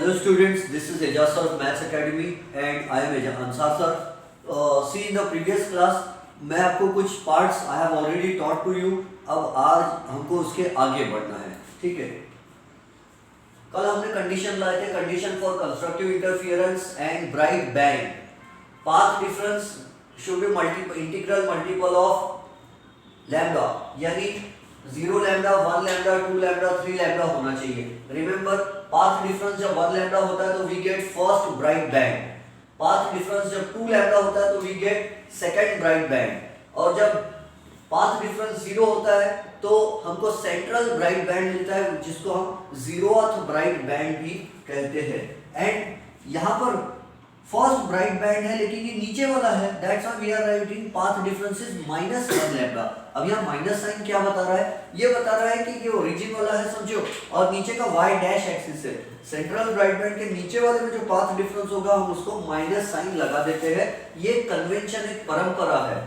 Hello students, this is Ejaz sir of Maths Academy and I am Ansar sir. See in the previous class मैं आपको कुछ parts I have already taught to you. अब आज हमको उसके आगे बढ़ना है, ठीक है। कल हमने कंडीशन लाए थे, condition for constructive interference and bright band. Path difference should B integral multiple of lambda, यानी 0 लैम्डा, 1 लैम्डा, 2 लैम्डा, 3 लैम्डा होना चाहिए। रिमेंबर, पाथ डिफरेंस जब 1 लैम्डा होता है तो we get first bright band. Path difference जब 2 लैम्डा होता है तो we get second bright band. और जब पाथ डिफरेंस 0 होता है तो हमको सेंट्रल ब्राइट बैंड मिलता है, जिसको हम 0th ब्राइट बैंड भी कहते हैं। एंड यहाँ पर फर्स्ट ब्राइट बैंड है लेकिन ये नीचे वाला है, that's why we are writing path difference is -1 lambda. अब यहाँ माइनस साइन क्या बता रहा है? ये बता रहा है कि ये ओरिजिन वाला है, समझो, और नीचे का y डैश एक्सिस है। सेंट्रल ब्राइट बैंड के नीचे वाले में जो पाथ डिफरेंस होगा हम उसको माइनस साइन लगा देते हैं। ये कन्वेंशन, एक परंपरा है।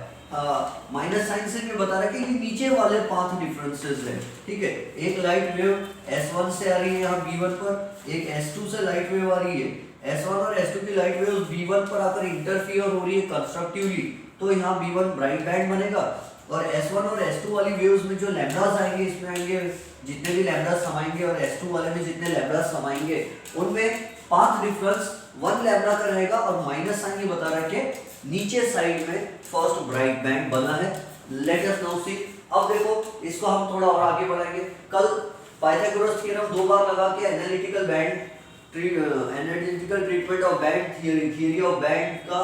माइनस साइन से भी बता रहा है कि ये नीचे वाले पाथ डिफरेंसेस है, ठीक है। एक लाइट वेव S1 से आ रही है यहाँ B1 पर, एक S2 से लाइट वेव आ रही है। S1 और S2 की लाइट वेव्स B1 पर आकर इंटरफियर हो रही है कंस्ट्रक्टिवली, तो यहाँ B1 ब्राइट बैंड बनेगा। और S1 और S2 वाली वेव्स में जो लैम्डास आएंगे, इसमें आएंगे जितने भी लैम्डास समाएंगे, और S2 वाले में जितने लैम्डास समाएंगे उनमें पाथ डिफरेंस 1 लैम्डा का रहेगा। और माइनस साइन ये बता रहा है कि नीचे साइड में फर्स्ट ब्राइट बैंड बना है। Let us now see. अब देखो, इसको हम थोड़ा और आगे बढ़ाएंगे। कल पाइथागोरस थ्योरम 2 बार लगा के analytical treatment of band theory of band का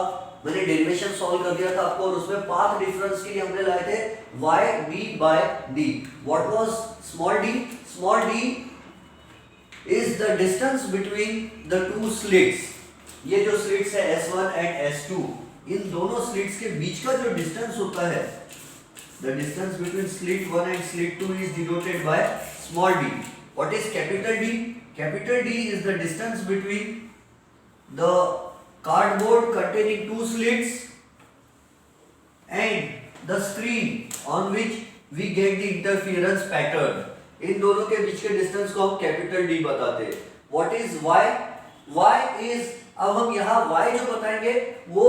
मैंने डेरिवेशन सॉल्व कर दिया था आपको, और उसमें पाथ डिफरेंस के लिए हमने लाए थे y/d। What was small d? Small d is the distance between the two slits. ये जो स्लिट्स है S1 एंड S2, इन दोनों स्लिट्स के बीच का जो डिस्टेंस होता है, the distance between slit 1 and slit 2 is denoted bye small d। What is capital D? Capital D is the distance between the cardboard containing 2 slits and the screen on which we get the interference pattern. इन दोनों के बीच के distance को हम capital D बताते हैं। What is Y? Y is, अब हम यहाँ Y जो बताएंगे वो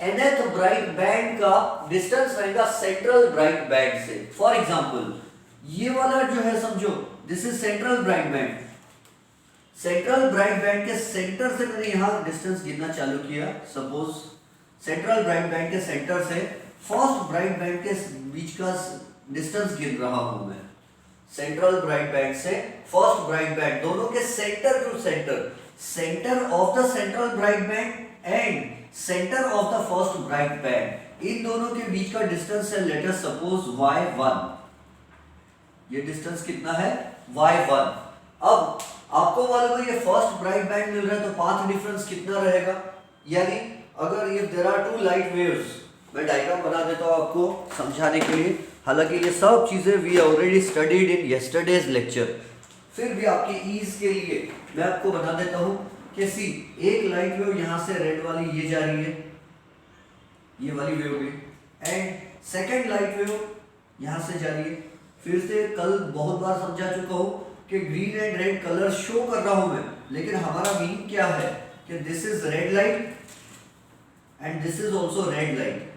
nth ब्राइट बैंड का डिस्टेंस रहेगा सेंट्रल ब्राइट बैंड से। फॉर एग्जाम्पल, ये वाला जो है, समझो, this is central bright band. Central bright band के सेंटर से मैंने यहाँ डिस्टेंस गिनना चालू किया। सपोज सेंट्रल ब्राइट बैंड के सेंटर से फर्स्ट ब्राइट बैंड के बीच का डिस्टेंस गिन रहा हूं मैं। सेंट्रल ब्राइट बैंड से फर्स्ट ब्राइट बैंड, दोनों के centre to centre, centre of the central bright band and centre of the first bright band, इन दोनों के बीच का डिस्टेंस है, लेट अस सपोज y1। ये डिस्टेंस कितना है? y1। अब आपको मालूम है ये फर्स्ट ब्राइट बैंड मिल रहा है तो पाथ डिफरेंस कितना रहेगा? यानी अगर ये देयर आर 2 लाइट वेव्स, मैं डायग्राम बना देता हूँ आपको समझाने के लिए। हालांकि ये सब चीजें we already studied in yesterday's lecture, फिर भी आपके ईज के लिए मैं आपको बता देता हूँ कि सी, एक लाइट वेव यहाँ से रेड वाली ये जा रही है, ये वाली वेव भी, एंड सेकेंड लाइट वेव यहाँ से जा रही है। फिर से कल बहुत बार समझा चुका हूँ कि green and red colour show कर रहा हूं मैं, लेकिन हमारा मीनिंग क्या है कि this is red light and this is also red light.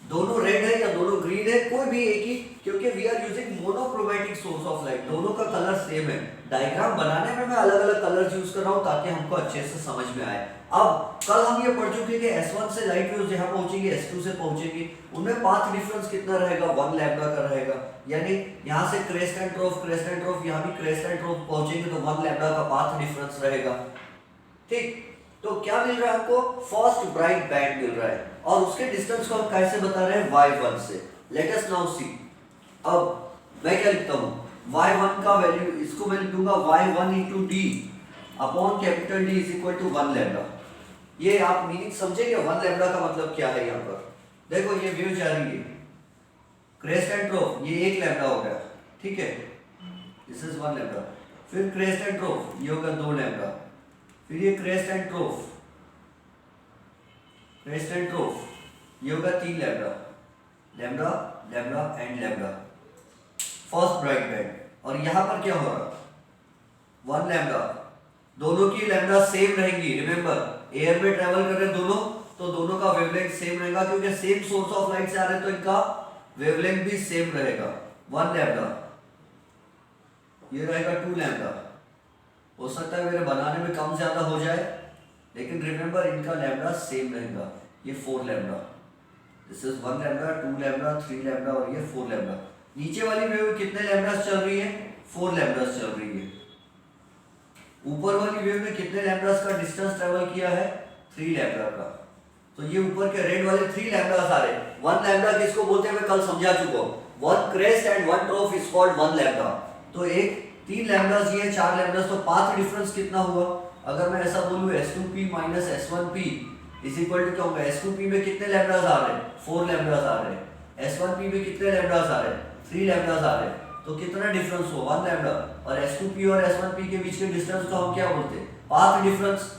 दोनों रेड है या दोनों ग्रीन है, कोई भी एक ही, क्योंकि we are using monochromatic source of light, दोनों का कलर सेम है। डायग्राम बनाने में मैं अलग अलग कलर्स यूज कर रहा हूं ताकि हमको अच्छे से समझ में आए। अब कल हम ये पढ़ चुके कि S1 से लाइट वेव्स जहां पहुंचेंगी, S2 से पहुंचेंगी, उनमें पाथ डिफरेंस कितना रहेगा? 1 लैम्डा का रहेगा। यानी यहां से क्रेस्ट एंड ट्रोफ, यहां भी क्रेस्ट एंड ट्रोफ पहुंचेंगे तो 1 लैम्डा का पाथ डिफरेंस रहेगा, ठीक। तो क्या मिल रहा है आपको? फर्स्ट ब्राइट बैंड मिल रहा है, और उसके डिस्टेंस को हम कैसे बता रहे हैं? y1 से। Let us now see. अब मैं क्या लिखता हूं? y1 का वैल्यू, इसको मैं लिख दूंगा y1 into d upon capital D is equal to 1 lambda. ये आप मीनिंग समझेंगे 1 लैम्डा का मतलब क्या है? यहाँ पर देखो, ये वेव जा रही है, क्रेस्ट एंड ट्रोफ, ये 1 लैम्डा हो गया, ठीक है, दिस इज 1 लैम्डा। फिर क्रेस्ट एंड ट्रोफ, ये होगा 2 लैम्डा। फिर ये क्रेस्ट एंड ट्रोफ, ये होगा 3 lambda, lambda lambda and lambda, first bright band. और यहां पर क्या हो रहा? 1 लैम्डा दोनों की लैम्डा सेम रहेंगी। रिमेंबर एयर में ट्रेवल कर रहे हैं दोनों, तो दोनों का वेवलेंथ सेम रहेगा, क्योंकि सेम सोर्स ऑफ लाइट से आ रहे हैं तो इनका वेवलेंथ भी सेम रहेगा। 1 लैम्डा, ये रहेगा 2 लैम्डा। हो सकता है मेरे बनाने में कम ज्यादा हो जाए, लेकिन रिमेंबर इनका लैम्डा सेम रहेगा। ये 4 lambda, this is 1 lambda, 2 lambda, 3 lambda और ये 4 लैम्डा। नीचे वाली वेव में कितने लैम्डास चल रही है? 4 लैम्डास चल रही है। ऊपर वाली वेव में कितने लैम्डास का डिस्टेंस ट्रेवल किया है? 3 लैम्डा का। तो ये ऊपर के रेड वाले 3 लैम्डास आ रहे हैं। 1 लैम्डा किसको बोलते हैं मैं कल समझा चुका हूं। 1 crest and 1 trough is called 1 lambda. तो एक 3 लैम्डास ये 4 लैम्डास, तो पाथ डिफरेंस कितना हुआ? अगर मैं ऐसा बोलूं S2p minus S1p is equal to क्या होगा? S2p में कितने लैम्डास आ रहे हैं? 4 लैम्डास आ रहे हैं। S1p में कितने लैम्डास आ रहे हैं? 3 लैम्डास आ रहे हैं। तो कितना डिफरेंस हुआ? 1 लैम्डा। और S2p और S1p के बीच के डिस्टेंस को हम क्या बोलते हैं? Path difference.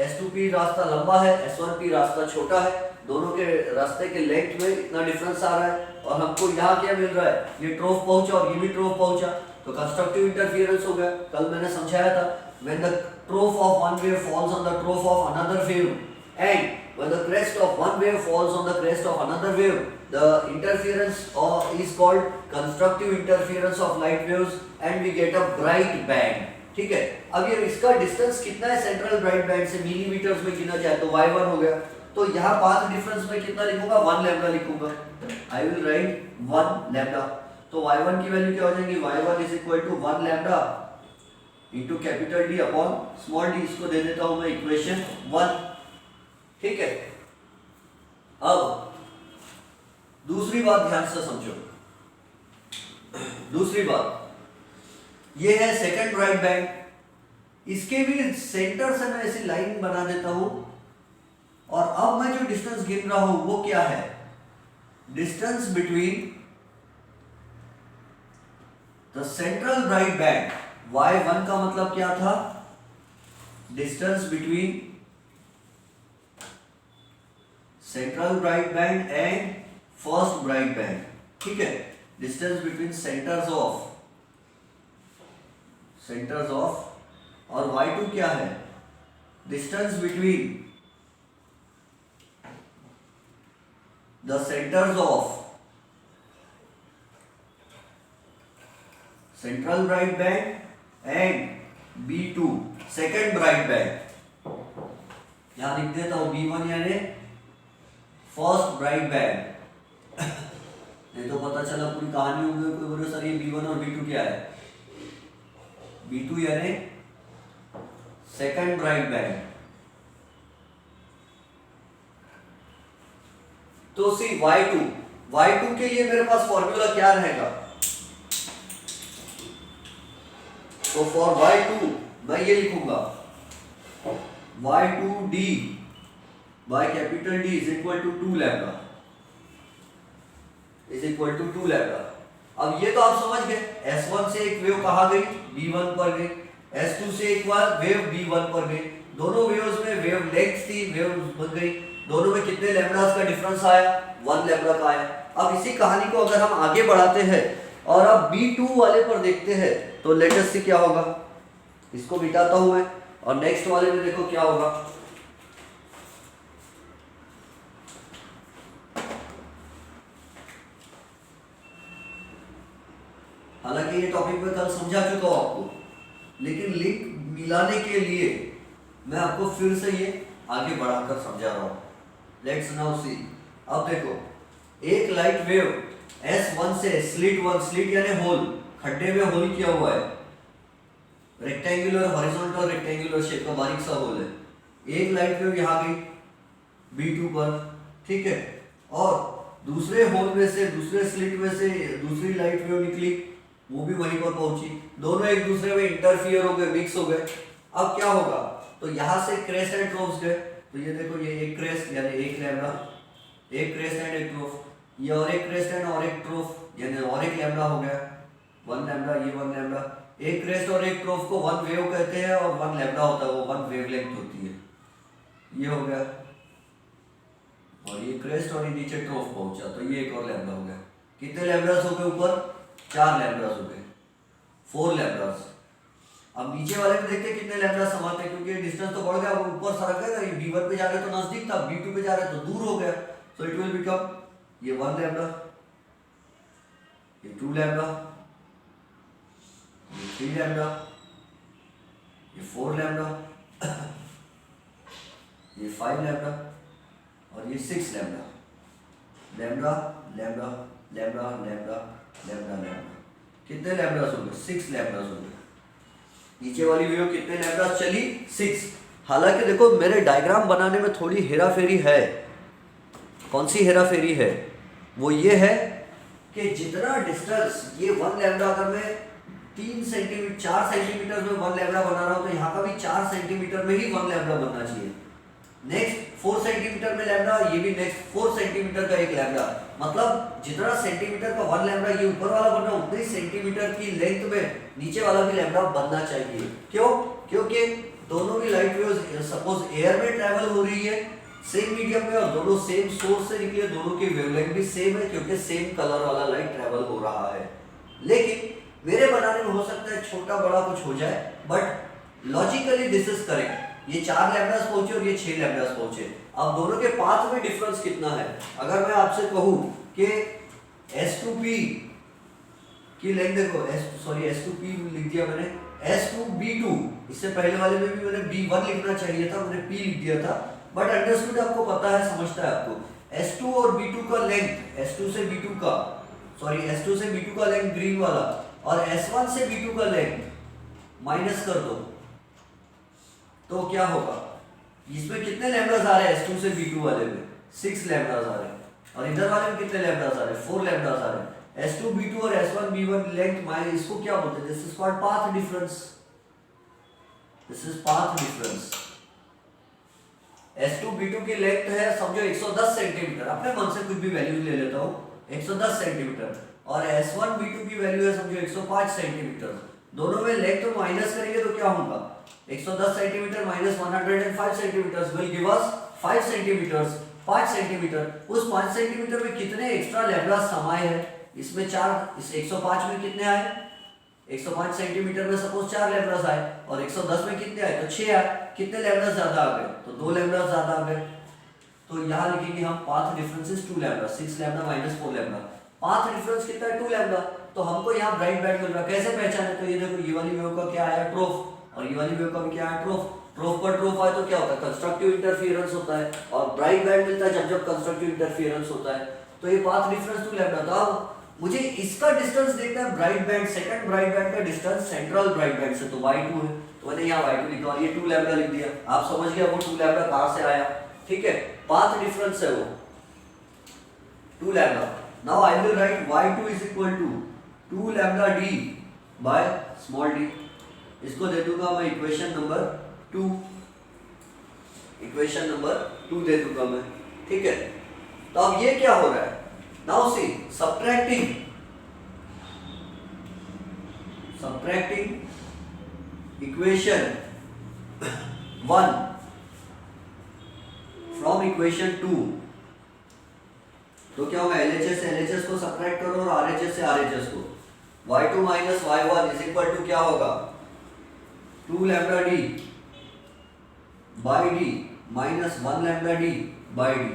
S2p रास्ता लंबा है, S1p रास्ता छोटा है, दोनों के रास्ते के लेंथ में इतना डिफरेंस आ रहा है, और हमको यहाँ क्या मिल रहा है? ये ट्रोफ पहुंचा और ये भी ट्रोफ पहुंचा, तो कंस्ट्रक्टिव इंटरफियरेंस हो गया। कल मैंने समझाया था, when the trough of one wave falls on the trough of another wave, and when the crest of one wave falls on the crest of another wave, the interference is called constructive interference of light waves, and we get a bright band. ठीक है, अब ये इसका distance कितना है central bright band से? Millimetres में गिना जाए तो y1 हो गया। तो यहाँ पाथ डिफरेंस में कितना लिखूंगा? 1 लैम्डा लिखूंगा। I will write 1 lambda. तो y1 की वैल्यू क्या हो जाएगी? y1 is equal to 1 lambda into capital D upon small d। इसको दे देता हूं मैं इक्वेशन 1। ठीक है, अब दूसरी बात ध्यान से समझो। दूसरी बात ये है सेकंड ब्राइट बैंड। इसके भी सेंटर से मैं ऐसी लाइन बना देता हूं, और अब मैं जो डिस्टेंस गिन रहा हूं वो क्या है? Distance between the central bright band. y1 का मतलब क्या था? Distance between central bright band and first bright band. ठीक है, डिस्टेंस बिटवीन सेंटर्स ऑफ, और y2 क्या है? Distance between the centres of central bright band and B2 second bright band. यहां लिख देता हूं B1 यानी फर्स्ट ब्राइट बैंड। नहीं तो पता चला पूरी कहानी हो गई, कोई बोले सर ये B1 और B2 क्या है? B2 यानी सेकेंड ब्राइट बैंड। तो सी y2 के लिए मेरे पास फॉर्मूला क्या रहेगा? तो फॉर y2 मैं ये लिखूंगा y2d by capital D is equal to 2 lambda, is equal to 2 lambda. अब ये तो आप समझ गए, S1 से एक वेव कहाँ गई? B1 पर गई। S2 से एक बार वेव B1 पर गई। दोनों वेव्स में वेव लेंथ थी, वेव बन गई। दोनों में कितने लैम्डास का डिफरेंस आया? 1 लैम्डा का आया। अब इसी कहानी को अगर हम आगे बढ़ाते हैं और अब B2 वाले पर देखते हैं, तो लेटेस्ट से क्या होगा? इसको मिटाता हूं मैं, और नेक्स्ट वाले में देखो क्या होगा। हालांकि ये टॉपिक में कल समझा चुका हूं आपको, लेकिन लिंक मिलाने के लिए मैं आपको फिर से ये आगे बढ़ाकर समझा रहा हूं। Let's now see. अब देखो, एक लाइट वेव S1 से स्लिट यानी होल, खड्डे में होल किया हुआ है, रेक्टेंगुलर हॉरिजॉन्टल रेक्टेंगुलर शेप का बारीक सा होल है। एक लाइट वेव यहाँ गई B2 पर, ठीक है, और दूसरे होल में से, दूसरे स्लिट में से दूसरी लाइट वेव निकली, वो भी वहीं पर पहुंची। दोनों एक दूसरे में इंटरफियर हो गए, मिक्स हो गए। अब क्या होगा? तो यहां से क्रेस्ट एंड ट्रोफ्स गए, तो ये देखो, ये एक क्रेस्ट यानी एक लैम्डा, एक क्रेस्ट एंड एक ट्रोफ, ये और एक क्रेस्ट एंड और एक ट्रोफ यानी और एक लैम्डा हो गया। 1 लैम्डा, ये 1 लैम्डा। एक क्रेस्ट और एक ट्रोफ को 1 वेव कहते हैं, और 1 लैम्डा होता है, वो 1 वेवलेंथ होती है। ये हो गया, और ये क्रेस्ट और ये नीचे ट्रोफ पहुंचा, तो ये एक और लैम्डा हो गया। कितने लैम्डास हो गए ऊपर? 4 लैम्डास हो गए, 4 लैम्डास। अब नीचे वाले में देखते कितने लैम्डा समाते हैं, क्योंकि ये डिस्टेंस तो बढ़ गया, वो ऊपर सरक गया ना, ये b1 पे जा रहे तो नजदीक था, b2 पे जा रहे तो दूर हो गया, सो इट विल बिकम ये 1 लैम्डा, ये 2 लैम्डा, ये 3 लैम्डा, ये 4 लैम्डा, ये 5 लैम्डा और ये 6 lambda, lambda lambda lambda lambda lambda lambda, कितने लैम्डास हो गए? 6 लैम्डास हो गए। नीचे वाली वेव कितने लैम्डास चली? 6। हालांकि देखो मेरे डायग्राम बनाने में थोड़ी हेरा फेरी है। कौन सी हेरा फेरी है? वो ये है कि जितना डिस्टेंस ये 1 लैम्डा, अगर मैं 3 सेंटीमीटर 4 सेंटीमीटर में 1 लैम्डा बना रहा हूं तो यहाँ का भी 4 सेंटीमीटर में ही 1 लैम्डा बनना चाहिए। नेक्स्ट 4 सेंटीमीटर में लैम्डा, ये भी नेक्स्ट 4 सेंटीमीटर का एक लैम्डा, मतलब जितना सेंटीमीटर का 1 लैम्डा ये ऊपर वाला बनना, उतने ही सेंटीमीटर की लेंथ में नीचे वाला भी लैम्डा बनना चाहिए। क्यों? क्योंकि दोनों की लाइट वेव्स सपोज एयर में ट्रैवल हो रही है सेम मीडियम में, और दोनों सेम सोर्स से निकले, दोनों की वेवलेंथ भी सेम है क्योंकि सेम कलर वाला लाइट ट्रैवल हो रहा है। लेकिन मेरे बनाने में हो सकता है छोटा बड़ा कुछ हो जाए, but logically this is correct. ये 4 लैम्डास पहुंचे और ये 6 लैम्डास पहुंचे। अब दोनों के पाथ में डिफरेंस कितना है? अगर मैं आपसे कहूं कि S2P की लेंथ देखो, S2P लिख दिया मैंने, S2B2, इससे पहले वाले में भी मैंने B1 लिखना चाहिए था, मैंने P लिख दिया था, बट अंडरस्टूड आपको पता है, समझता है आपको। S2 और B2 का लेंथ, S2 से B2 का लेंथ ग्रीन वाला, और S1 से B2 का लेंथ माइनस कर दो तो क्या होगा? इसमें कितने लैम्डास आ रहे हैं? S2 से B2 वाले में 6 लैम्डास आ रहे हैं, और इधर वाले में कितने लैम्डास आ रहे हैं? 4 लैम्डास आ रहे हैं। S2 B2 और S1 B1 लेंथ माइनस, इसको क्या बोलते हैं? This is called path difference. This is path difference. S2 B2 की लेंथ है समझो 110 सेंटीमीटर, अपने मन से कुछ भी वैल्यू ले लेता हूं, 110 सेंटीमीटर, और S1 B2 की वैल्यू है समझो 105 सेंटीमीटर। दोनों में लेंथ तो माइनस करेंगे तो क्या होगा? 110 centimetre minus 105 centimetre will give us 5 centimetre. 5 centimetre, उस 5 सेंटीमीटर में कितने एक्स्ट्रा लैम्डा समाये हैं? इसमें 4, इस 105 में कितने आए? 105 सेंटीमीटर में सपोज 4 लैम्डास आए, और 110 में कितने आए? तो 6 आए। कितने लैम्डास ज्यादा आ गए? तो 2 लैम्डास ज्यादा आ गए। तो यहाँ लिखेंगे हम path difference is 2 lambda, 6 lambda minus 4 lambda. Path difference कितना है? 2 लैम्डा। तो हमको यहाँ ब्राइट बैंड मिल रहा है, कैसे पहचाने? तो ये देखो, ये वाली वेव का क्या आया? ट्रोफ, और ये वाली वेव का भी क्या है? ट्रोफ। ट्रोफ पर ट्रोफ आए तो क्या होता है? कंस्ट्रक्टिव इंटरफियरेंस होता है, और ब्राइट बैंड मिलता है जब जब कंस्ट्रक्टिव इंटरफियरेंस होता है। तो ये पाथ डिफरेंस 2 लैम्डा था। मुझे इसका डिस्टेंस देखना है, bright band, second bright band का डिस्टेंस सेंट्रल ब्राइट बैंड से, तो y2 है, तो मैंने यहाँ y2 लिखा और ये 2 लैम्डा लिख दिया। आप समझ गया वो 2 लैम्डा कहां से आया? ठीक है, पाथ डिफरेंस है वो 2 lambda. Now I will write y2 is equal to 2 lambda d by small d। इसको दे दूंगा मैं इक्वेशन नंबर 2, इक्वेशन नंबर 2 दे दूंगा मैं। ठीक है, तो अब ये क्या हो रहा है? Now see, subtracting equation 1 from equation 2, तो क्या होगा? LHS से LHS को सब्ट्रैक्ट करो और RHS से RHS को। y2 minus y1 is equal to क्या होगा? 2 lambda d by d minus 1 lambda d by d।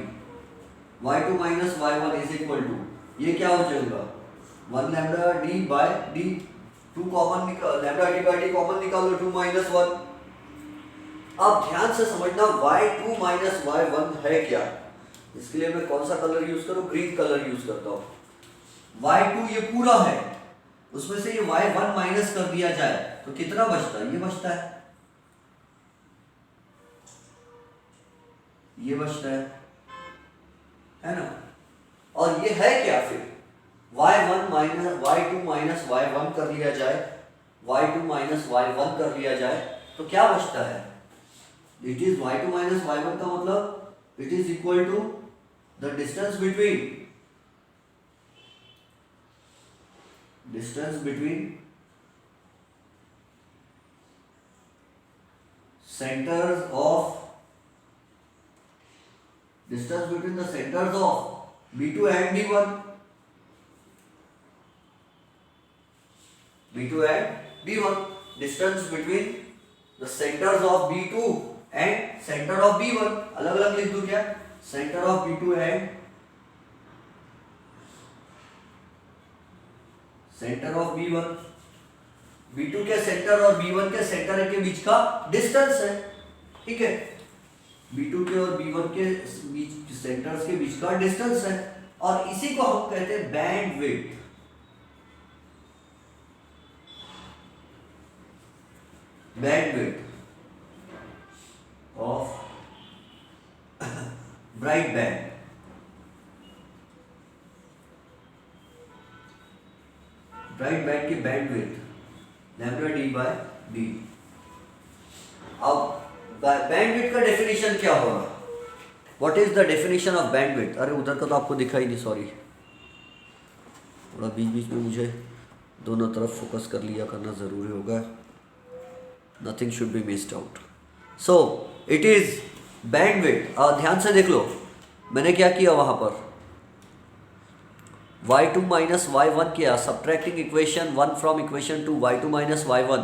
y2 minus y1 is equal to, ये क्या हो जाएगा? 1 lambda d by d, 2 common निकाल, lambda d by d common निकालो, 2 minus 1। अब ध्यान से समझना y2 माइनस y1 है क्या? इसके लिए मैं कौन सा कलर यूज करूं? ग्रीन कलर यूज करता हूं। y2 ये पूरा है, उसमें से ये y1 माइनस कर दिया जाए तो कितना बचता है? ये बचता है, ये बचता है ना? और ये है क्या फिर? y1 minus y2 minus y1 कर लिया जाए, y2 माइनस y1 कर लिया जाए तो क्या बचता है? It is y2 minus y1 का मतलब it is equal to the distance between centers of distance between the centers of B2 and B1, B2 and B1। Distance between the centres of B2 and centre of B1। अलग अलग लिख दूं क्या? Centre of B2 and centre of B1। B2 के centre और B1 के centre के बीच का डिस्टेंस है, ठीक है। B2 के और B1 के बीच सेंटर्स के बीच का डिस्टेंस है, और इसी को हम कहते हैं bandwidth. Bandwidth of bright band. Bright band की bandwidth lambda D by d. अब बैंडविड्थ का डेफिनेशन क्या होगा? What is the definition of bandwidth? अरे उधर का तो आपको दिखाई नहीं, सॉरी, थोड़ा बीच बीच में मुझे दोनों तरफ फोकस कर लिया करना ज़रूरी होगा। Nothing should be missed out. So it is bandwidth. ध्यान से देख लो, मैंने क्या किया वहाँ पर, y2 माइनस y1 किया, subtracting equation 1 from equation 2, y2 minus y1,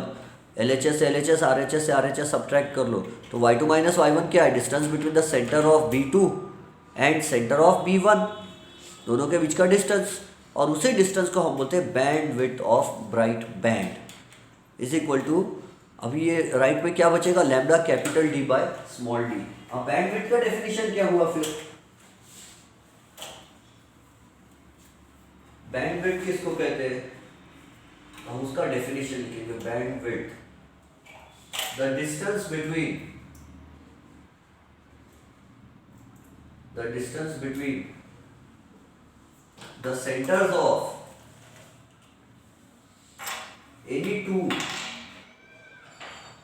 LHS से LHS, RHS से RHS सब्ट्रैक्ट कर लो, तो y2 माइनस y1 क्या है? Distance between the centre of B2 and centre of B1, दोनों के बीच का डिस्टेंस, और उसी डिस्टेंस को हम बोलते हैं bandwidth of bright band is equal to, अभी ये राइट में क्या बचेगा? Lambda capital D by small d। अब बैंडविड्थ का डेफिनेशन क्या हुआ फिर? बैंडविड्थ किसको कहते हैं? हम उसका डेफिनेशन लिखेंगे, bandwidth the distance between the centres of any to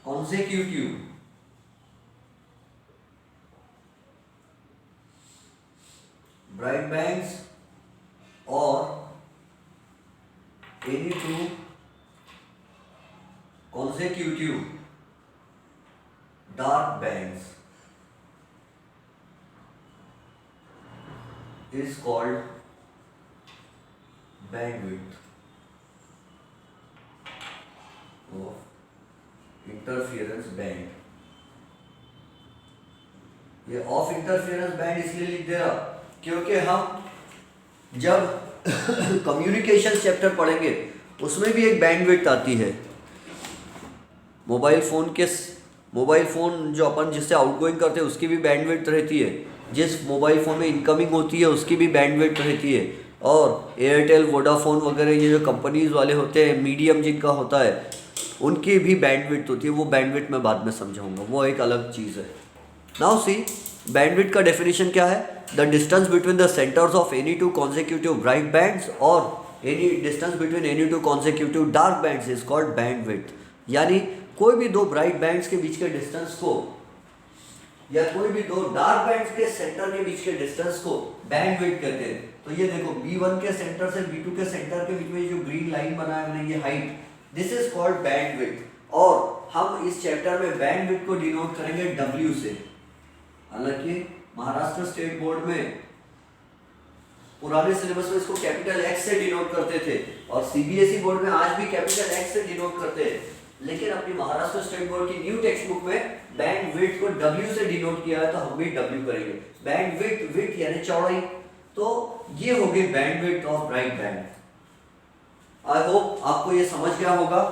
consecutive bright bands or any two consecutive dark bands is called bandwidth of interference band. ये ऑफ इंटरफियरेंस बैंड इसलिए लिख दे रहा क्योंकि हम जब कम्युनिकेशन चैप्टर पढ़ेंगे उसमें भी एक बैंडविड्थ आती है। मोबाइल फ़ोन जो अपन जिससे आउटगोइंग करते हैं उसकी भी बैंडविड्थ रहती है, जिस मोबाइल फ़ोन में इनकमिंग होती है उसकी भी बैंडविड्थ रहती है, और एयरटेल, वोडाफोन वगैरह ये जो कंपनीज वाले होते हैं, मीडियम जिनका होता है, उनकी भी बैंडविड्थ होती है। वो बैंडविड्थ मैं बाद में समझाऊंगा, वो एक अलग चीज़ है। नाउ सी, बैंडविड्थ का डेफिनेशन क्या है? The distance between the centres of any two consecutive bright bands और any distance between any two consecutive dark bands is called bandwidth. यानी कोई भी दो ब्राइट बैंड्स के बीच के डिस्टेंस को, या कोई भी दो डार्क बैंड्स के सेंटर के बीच के डिस्टेंस को बैंडविड्थ कहते हैं। तो ये देखो, B1 के सेंटर से B2 के सेंटर के बीच में जो ग्रीन लाइन बनाया मैंने, ये height, this is called bandwidth. और हम इस चैप्टर में बैंडविड्थ को डिनोट करेंगे W से। हालांकि महाराष्ट्र स्टेट बोर्ड में पुराने सिलेबस में इसको कैपिटल X से डिनोट करते थे, और CBSE बोर्ड में आज भी कैपिटल X से डिनोट करते हैं, लेकिन अपनी महाराष्ट्र स्टेट बोर्ड की न्यू टेक्स्ट बुक में बैंडविड्थ को W से डिनोट किया है, तो हम भी W करेंगे। बैंडविड्थ, विड्थ यानी चौड़ाई, तो ये होगी bandwidth of bright band. I hope आपको ये समझ गया होगा।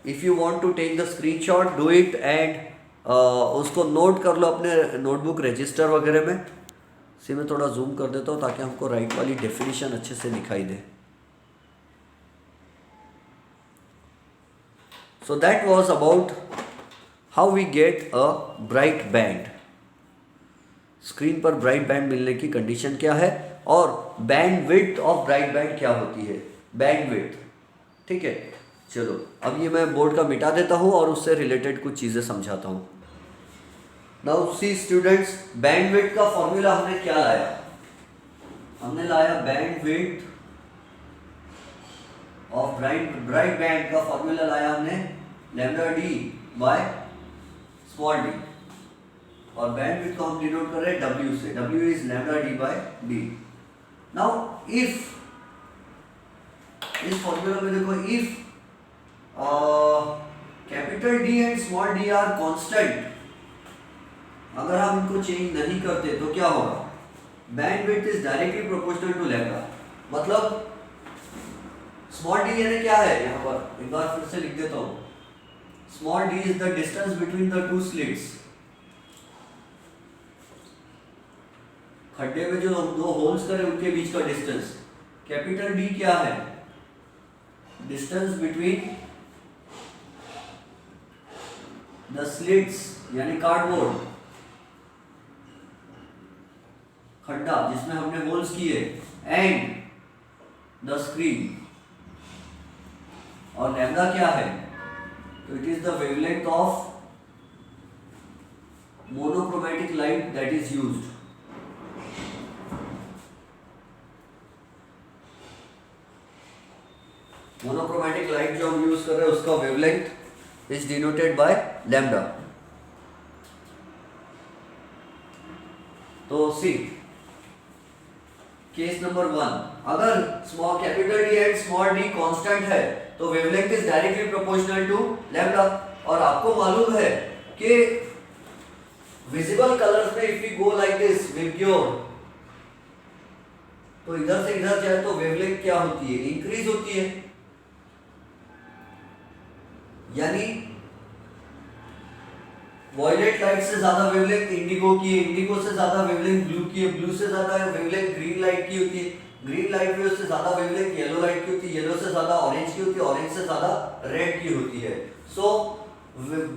If you want to take the screenshot, do it, and उसको नोट कर लो अपने नोटबुक रजिस्टर वगैरह में। इसी में थोड़ा जूम कर देता हूँ ताकि हमको राइट वाली डेफिनेशन अच्छे से दिखाई दे। So that was about how we get a bright band. Screen पर ब्राइट बैंड मिलने की कंडीशन क्या है, और बैंडविड्थ ऑफ ब्राइट बैंड क्या होती है, बैंडविड्थ। ठीक है, चलो अब ये मैं बोर्ड का मिटा देता हूँ और उससे रिलेटेड कुछ चीज़ें समझाता हूँ। नाउ सी स्टूडेंट्स, बैंडविड्थ का फॉर्मूला हमने क्या लाया? हमने लाया बैंडविड्थ ऑफ ब्राइट बैंड का फॉर्मूला लाया हमने lambda D by small d, और बैंडविड्थ को हम डिनोट कर रहे हैं W से। W is lambda D by d. Now if, इस फॉर्मूला में देखो, if capital capital D and small d are constant, अगर हम इनको चेंज नहीं करते तो क्या होगा, bandwidth is directly proportional to lambda. मतलब स्मॉल डी यानी क्या है, यहाँ पर एक बार फिर से लिख देता हूँ, small D is the distance between the two slits, खड्डे में जो दो होल्स करे उनके बीच का डिस्टेंस। कैपिटल डी क्या है, डिस्टेंस बिटवीन द स्लिट्स यानी कार्डबोर्ड, खड्डा जिसमें हमने होल्स किए, एंड द स्क्रीन। और लैम्डा क्या है, तो it is the wavelength of monochromatic light that is used. Monochromatic light जो हम यूज कर रहे हैं उसका wavelength is denoted by lambda. तो सी केस नंबर 1, अगर small capital D and small d constant है तो wavelength is directly proportional to lambda. और आपको मालूम है कि विजिबल कलर्स में if you go like this VIBGYOR, तो इधर से इधर जाए तो वेवलेंथ क्या होती है, इंक्रीज होती है। यानी वॉयलेट लाइट से ज्यादा वेवलेंथ इंडिगो की है, इंडिगो से ज्यादा वेवलेंथ ब्लू की है, ब्लू से ज्यादा वेवलेंथ ग्रीन लाइट की होती है, ग्रीन लाइट वेव से ज्यादा वेवलेंथ येलो लाइट की होती है, येलो से ज्यादा ऑरेंज की होती है, ऑरेंज से ज्यादा रेड की होती है। So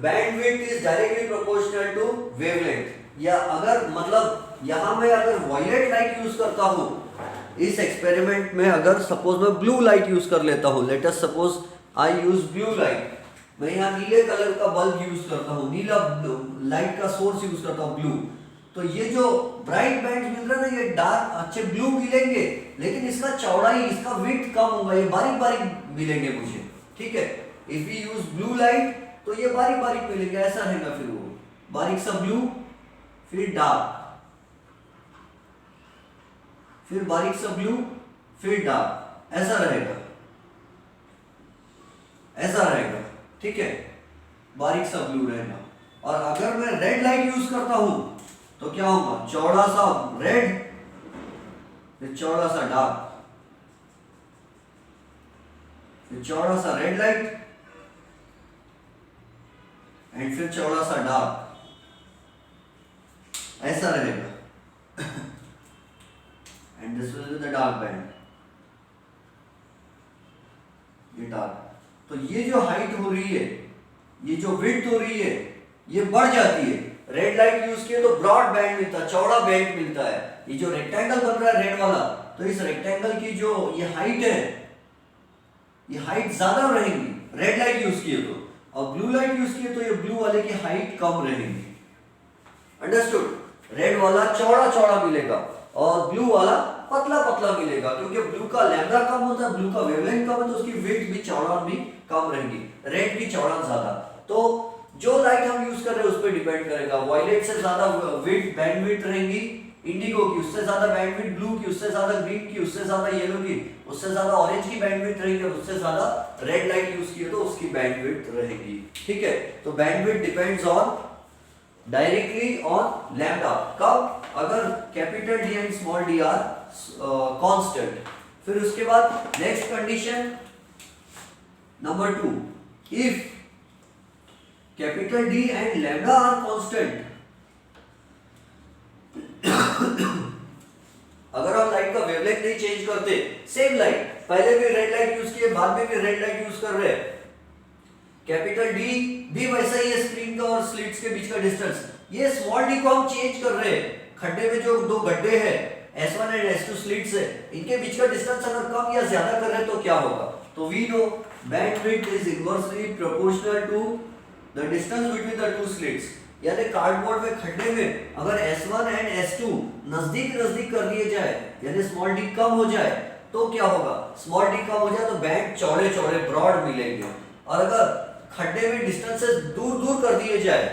bandwidth is directly proportional to wavelength. या अगर मतलब यहां मैं अगर वॉयलेट लाइट यूज करता हूं इस एक्सपेरिमेंट में, अगर सपोज मैं ब्लू लाइट यूज कर लेता हूं, let us suppose I use blue light, मैं यहाँ नीले कलर का बल्ब यूज करता हूँ, नीला लाइट का सोर्स यूज करता हूँ ब्लू, तो ये जो ब्राइट बैंड मिल रहा है ना, ये डार्क अच्छे ब्लू मिलेंगे, लेकिन इसका चौड़ाई, इसका विड्थ कम होगा, ये बारीक बारीक मिलेंगे मुझे। ठीक है, if we use blue light तो ये बारीक बारीक मिलेंगे, ऐसा रहेगा। फिर वो बारीक सा ब्लू, फिर डार्क, फिर बारीक सा ब्लू, फिर डार्क, ऐसा रहेगा, ऐसा रहेगा। ठीक है, बारीक सा ब्लू रहेगा। और अगर मैं रेड लाइट यूज करता हूं तो क्या होगा, चौड़ा सा रेड, फिर चौड़ा सा डार्क, फिर चौड़ा सा रेड लाइट, एंड फिर चौड़ा सा डार्क, ऐसा रहेगा। And this will be the dark band, ये डार्क। तो ये जो हाइट हो रही है, ये जो विड्थ हो रही है, ये बढ़ जाती है। रेड लाइट यूज किए तो ब्रॉड बैंड मिलता है, चौड़ा बैंड मिलता है। ये जो रेक्टेंगल बन रहा है रेड वाला, तो इस रेक्टेंगल की जो ये हाइट है, ये हाइट ज्यादा रहेगी रेड लाइट यूज किए तो, और ब्लू लाइट यूज किए तो ये ब्लू वाले की हाइट कम रहेगी। अंडरस्टूड? रेड वाला चौड़ा चौड़ा मिलेगा और ब्लू वाला पतला पतला मिलेगा, क्योंकि ब्लू का लैम्डा कम होता है, ब्लू का वेवलेंथ कम है, तो उसकी विड्थ भी, चौड़ान भी कम रहेगी, रेड की चौड़ान ज्यादा। तो जो लाइट हम यूज कर रहे हैं उस पर डिपेंड करेगा। वॉयलेट से ज्यादा विड्थ, बैंडविड्थ रहेगी इंडिगो की, उससे ज्यादा बैंडविड्थ ब्लू की, उससे ज्यादा ग्रीन की, उससे ज्यादा येलो की, उससे ज्यादा ऑरेंज की बैंडविड्थ रहेगी, और उससे ज्यादा रेड लाइट यूज की तो उसकी बैंडविड्थ रहेगी। ठीक है, तो bandwidth depends on directly on lambda. कब? अगर capital D and small d are constant. फिर उसके बाद next condition number 2, if capital D and lambda are constant. अगर हम लाइट का वेवलेंथ नहीं चेंज करते, सेम लाइट, पहले भी रेड लाइट यूज किए, बाद में भी रेड लाइट यूज कर रहे हैं, कैपिटल डी भी वैसा ही है, स्क्रीन का और स्लिट्स के बीच का डिस्टेंस। ये स्मॉल डी को हम चेंज कर रहे हैं, खड्डे में जो दो गड्ढे हैं, S1 एंड S2 स्लिट्स है, इनके बीच का डिस्टेंस अगर कम या ज्यादा कर रहे हैं तो क्या होगा? तो we know bandwidth is inversely proportional to the distance between the two slits. यानी कार्डबोर्ड में, खड्डे में अगर S1 एंड S2 नजदीक नजदीक कर दिए जाए, यानी स्मॉल डी कम हो जाए, तो क्या होगा? स्मॉल डी कम हो जाए तो बैंड चौड़े चौड़े ब्रॉड मिलेंगे। और अगर खड्डे में डिस्टेंसेस दूर दूर कर दिए जाए,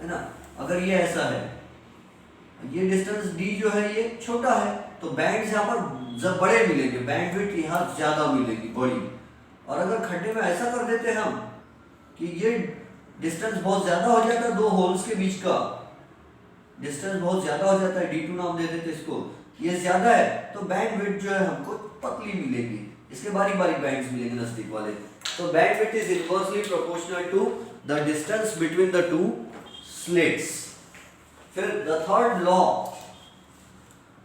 है ना, अगर ये ऐसा है, ये डिस्टेंस d जो है ये छोटा है, तो बैंड्स यहाँ पर बड़े मिलेंगे, बैंडविड्थ यहाँ ज्यादा मिलेगी, बड़ी। और अगर खड्डे में ऐसा कर देते हैं हम कि ये डिस्टेंस बहुत ज्यादा हो जाता है दो होल्स के बीच का, डिस्टेंस बहुत ज्यादा हो जाता है, D2 नाम दे देते इसको, ये ज्यादा है तो बैंडविड्थ जो है हमको पतली मिलेगी, इसके बारी बारी बैंड्स मिलेंगे नजदीक वाले। तो bandwidth is inversely proportional to the distance between the two slits. फिर द थर्ड लॉ,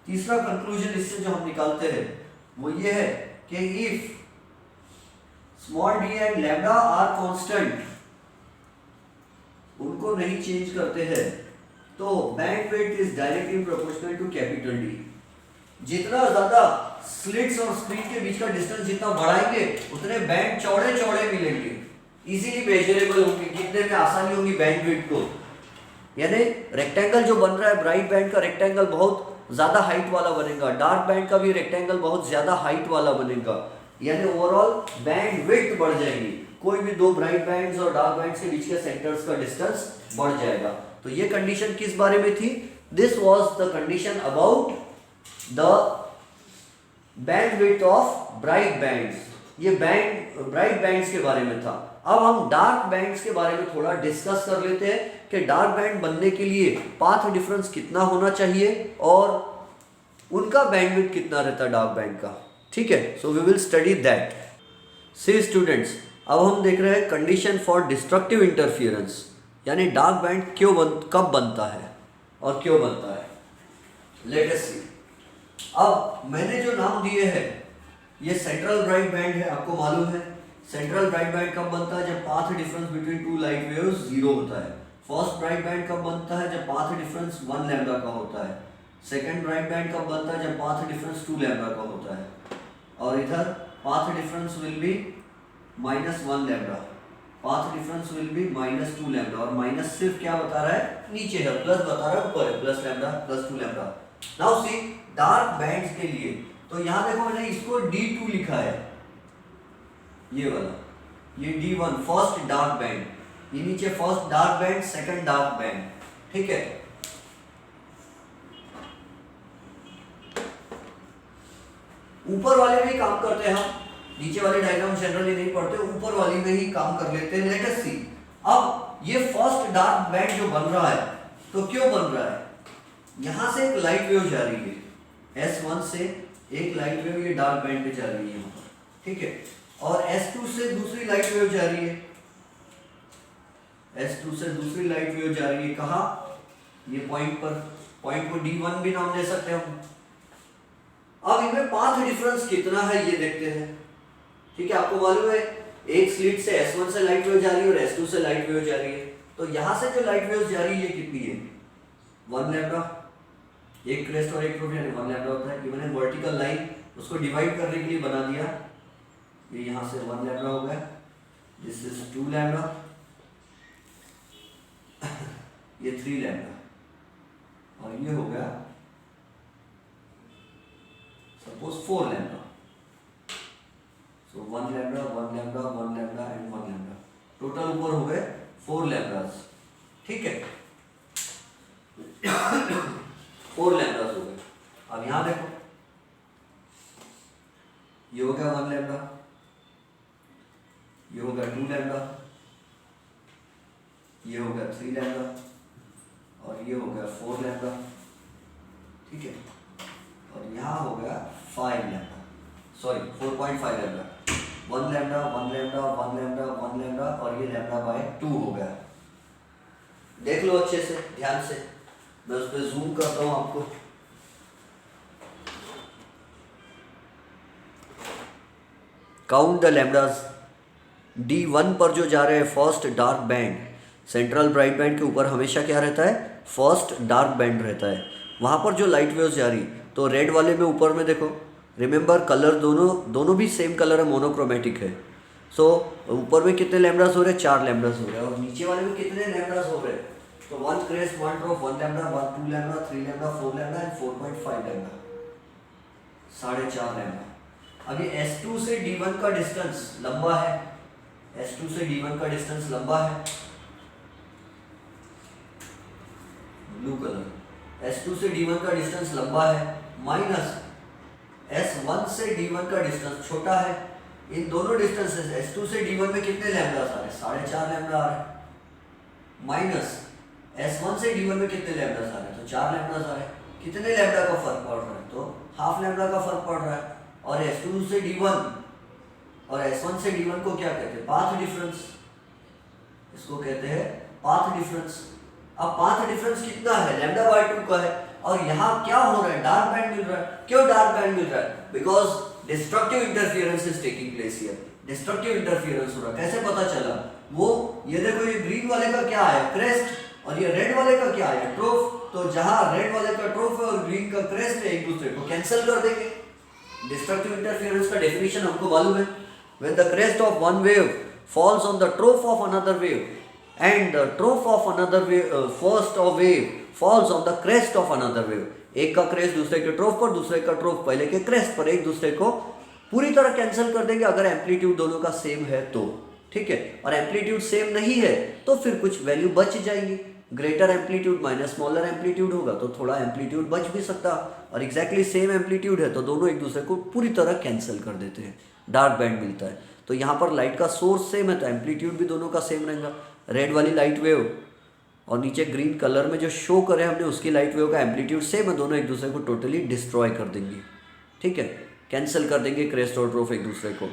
तीसरा कंक्लूजन इससे जो हम निकालते हैं वो ये है कि if small d and lambda are constant, उनको नहीं चेंज करते हैं, तो bandwidth is directly proportional to capital D। जितना ज्यादा स्लिट्स और स्क्रीन के बीच का डिस्टेंस जितना बढ़ाएंगे उतने बैंड चौड़े चौड़े मिलेंगे, इजीली मेजरेबल होंगे, गिनने में आसानी होगी बैंडविड्थ को। यानी रेक्टेंगल जो बन रहा है ब्राइट बैंड का रेक्टेंगल बहुत ज्यादा हाइट वाला बनेगा, डार्क बैंड का भी रेक्टेंगल बहुत ज्यादा हाइट वाला बनेगा, यानी ओवरऑल बैंडविड्थ बढ़ जाएगी। कोई भी दो ब्राइट बैंड्स और डार्क बैंड्स के बीच के सेंटर्स का डिस्टेंस बढ़ जाएगा। तो ये कंडीशन किस बारे में थी? This was the condition about the bandwidth of bright bands. ये ब्राइट बैंड्स के बारे में था। अब हम डार्क बैंड्स के बारे में थोड़ा डिस्कस कर लेते हैं कि डार्क बैंड बनने के लिए पाथ डिफरेंस कितना होना चाहिए और उनका बैंडविड्थ कितना रहता है डार्क बैंड का। ठीक है, so we will study that. See students, अब हम देख रहे हैं कंडीशन फॉर डिस्ट्रक्टिव इंटरफियरेंस, यानी डार्क बैंड कब बनता है और क्यों बनता है। Let us see. अब मैंने जो नाम दिए हैं, ये सेंट्रल ब्राइट बैंड है, आपको मालूम है सेंट्रल ब्राइट बैंड कब बनता है? जब path difference between two light waves 0 होता है। फर्स्ट ब्राइट बैंड कब बनता है? जब पाथ डिफरेंस 1 लैम्डा का होता है। सेकंड ब्राइट बैंड कब बनता है? जब पाथ डिफरेंस 2 लैम्डा का होता है। और इधर path difference will be -1 lambda, path difference will be -2 lambda, और माइनस सिर्फ क्या बता रहा है? नीचे है, प्लस बता रहा है ऊपर है, plus lambda plus 2 lambda. Now see dark bands के लिए, तो यहाँ देखो मैंने इसको D2 लिखा है, ये वाला, ये D1 फर्स्ट डार्क बैंड, ये नीचे first dark band second dark band. ठीक है, ऊपर वाले में ही काम करते हैं हम, नीचे वाले डायग्राम जनरली नहीं पढ़ते, ऊपर वाली में ही काम कर लेते हैं। Late us see. अब ये फर्स्ट डार्क बैंड जो बन रहा है, तो क्यों बन रहा है? यहां से एक लाइट वेव जा रही है, S1 से एक लाइट वेव ये डार्क बैंड पे जा रही है यहाँ पर, ठीक है, और S2 से दूसरी लाइट वेव जा रही है, S2 से दूसरी लाइट वेव जा रही है कहाँ? ये पॉइंट पर, पॉइंट को D1 भी नाम दे सकते हैं हम। अब इनमें पाथ डिफरेंस कितना है ये देखते हैं। ठीक है, आपको मालूम है एक स्लिट से S1 से लाइट वेव जा रही है और S2 से लाइट वेव जा रही है, तो यहां से जो लाइट वेव जा रही है कितनी है? 1 लैम्डा, एक क्रेस्ट और एक ट्रूफ, यानी 1 लैम्डा होता है। ये मैंने वर्टिकल लाइन उसको डिवाइड करने के लिए बना दिया, ये यहां से 1 लैम्डा हो गया, दिस इज 2 लैम्डा, ये 3 लैम्डा, और ये हो गया suppose 4 lambda. So 1 lambda 1 lambda 1 lambda and 1 lambda, total ऊपर हो गए 4 लैम्डास। ठीक है, 4 लैम्डास हो गए। अब यहां देखो, ये हो गया 1 लैम्डा, ये हो गया 2 लैम्डा, ये हो गया 3 लैम्डा, और ये हो गया 4 लैम्डा। ठीक है, और यहाँ हो गया 5 lambda, sorry 4.5 lambda, 1 lambda 1 lambda 1 lambda 1 lambda, और ये लैम्डा बाय 2 हो गया। देख लो अच्छे से, ध्यान से, मैं उस पर जूम करता हूँ आपको। Count the लैम्डास। D1 पर जो जा रहे हैं first dark band, central bright band के ऊपर हमेशा क्या रहता है? फर्स्ट डार्क बैंड रहता है। वहाँ पर जो लाइट वेव्स जा रही, तो रेड वाले में ऊपर में देखो, रिमेंबर कलर दोनों भी सेम कलर है, मोनोक्रोमेटिक है। सो ऊपर में कितने लैम्डास हो रहे हैं? 4 लैम्डास हो रहे हैं, और नीचे वाले में कितने लैम्डास हो रहे हैं? तो 1 crest 1 ट्रॉफ 1 lambda 1 2 lambda 3 lambda 4 lambda and 4.5 lambda, 4.5 lambda. अब ये S2 से D1 का डिस्टेंस लंबा है, S2 से D1 का डिस्टेंस लंबा है, ब्लू कलर, S2 से D1 का डिस्टेंस लंबा है, माइनस S1 से D1 का डिस्टेंस छोटा है। इन दोनों डिस्टेंसेस S2 से D1 में कितने लैम्डास आ रहे हैं? 4.5 लैम्डा आ रहे हैं। माइनस S1 से D1 में कितने लैम्डास आ रहे हैं, तो 4 लैम्डास आ रहे हैं। कितने लैम्डा का फर्क पड़ रहा है, तो हाफ लैम्डा का फर्क पड़ रहा है। और S2 से D1 और S1 से D1 को क्या कहते हैं, पाथ डिफरेंस, इसको कहते हैं पाथ डिफरेंस। अब पाथ डिफरेंस कितना है, लैम्डा बाय 2 का है। और यहाँ क्या हो रहा है, डार्क बैंड मिल रहा है। क्यों डार्क बैंड मिल रहा है, because destructive interference is taking place here, destructive interference हो रहा है। कैसे पता चला, वो ये देखो, ये ग्रीन वाले का क्या है, क्रेस्ट, और ये रेड वाले का क्या है, ट्रोफ। तो जहां रेड वाले का ट्रोफ है और ग्रीन का क्रेस्ट है, एक दूसरे को कैंसिल कर देंगे। डिस्ट्रक्टिव इंटरफियरेंस का डेफिनेशन हमको मालूम है, when the crest of one wave falls on the trough of another wave and the trough of another wave first of wave falls on the crest of another wave। एक का crest दूसरे के ट्रोफ पर, दूसरे का ट्रोफ पहले के क्रेस्ट पर, एक दूसरे को पूरी तरह कैंसिल कर देंगे अगर एम्पलीट्यूड दोनों का सेम है तो, ठीक है। और एम्पलीट्यूड सेम नहीं है तो फिर कुछ वैल्यू बच जाएंगी। Greater amplitude minus smaller amplitude होगा तो थोड़ा एम्पलीट्यूड बच भी सकता, और एग्जैक्टली सेम एम्पलीट्यूड है तो दोनों एक दूसरे को पूरी तरह कैंसिल कर देते हैं, डार्क बैंड मिलता है। तो यहाँ पर लाइट का सोर्स सेम है तो एम्पलीट्यूड भी दोनों का सेम रहेगा। रेड वाली लाइट वेव और नीचे ग्रीन कलर में जो शो करे हमने उसकी लाइट वेव का एम्पलीट्यूड सेम है, दोनों एक दूसरे को टोटली डिस्ट्रॉय कर देंगे, ठीक है, कैंसिल कर देंगे क्रेस्ट और ट्रोफ एक दूसरे को।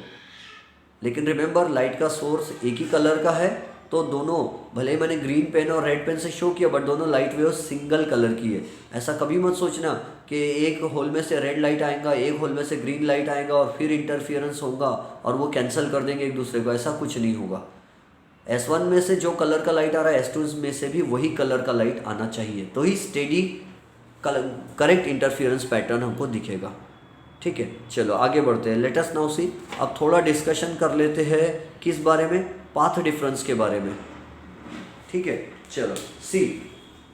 लेकिन रिमेंबर, लाइट का सोर्स एक ही कलर का है तो दोनों, भले ही मैंने ग्रीन पेन और रेड पेन से शो किया, बट दोनों लाइट वेव सिंगल कलर की है। ऐसा कभी मत सोचना कि एक होल में से रेड लाइट आएगा, एक होल में से ग्रीन लाइट आएगा और फिर इंटरफियरेंस होगा और वो कैंसिल कर देंगे एक दूसरे को, ऐसा कुछ नहीं होगा। S1 में से जो कलर का लाइट आ रहा है S2 में से भी वही कलर का लाइट आना चाहिए, तो ही स्टेडी करेक्ट इंटरफियरेंस पैटर्न हमको दिखेगा, ठीक है। चलो आगे बढ़ते हैं, लेट अस नाउ सी। अब थोड़ा डिस्कशन कर लेते हैं किस बारे में, पाथ डिफरेंस के बारे में, ठीक है। चलो सी,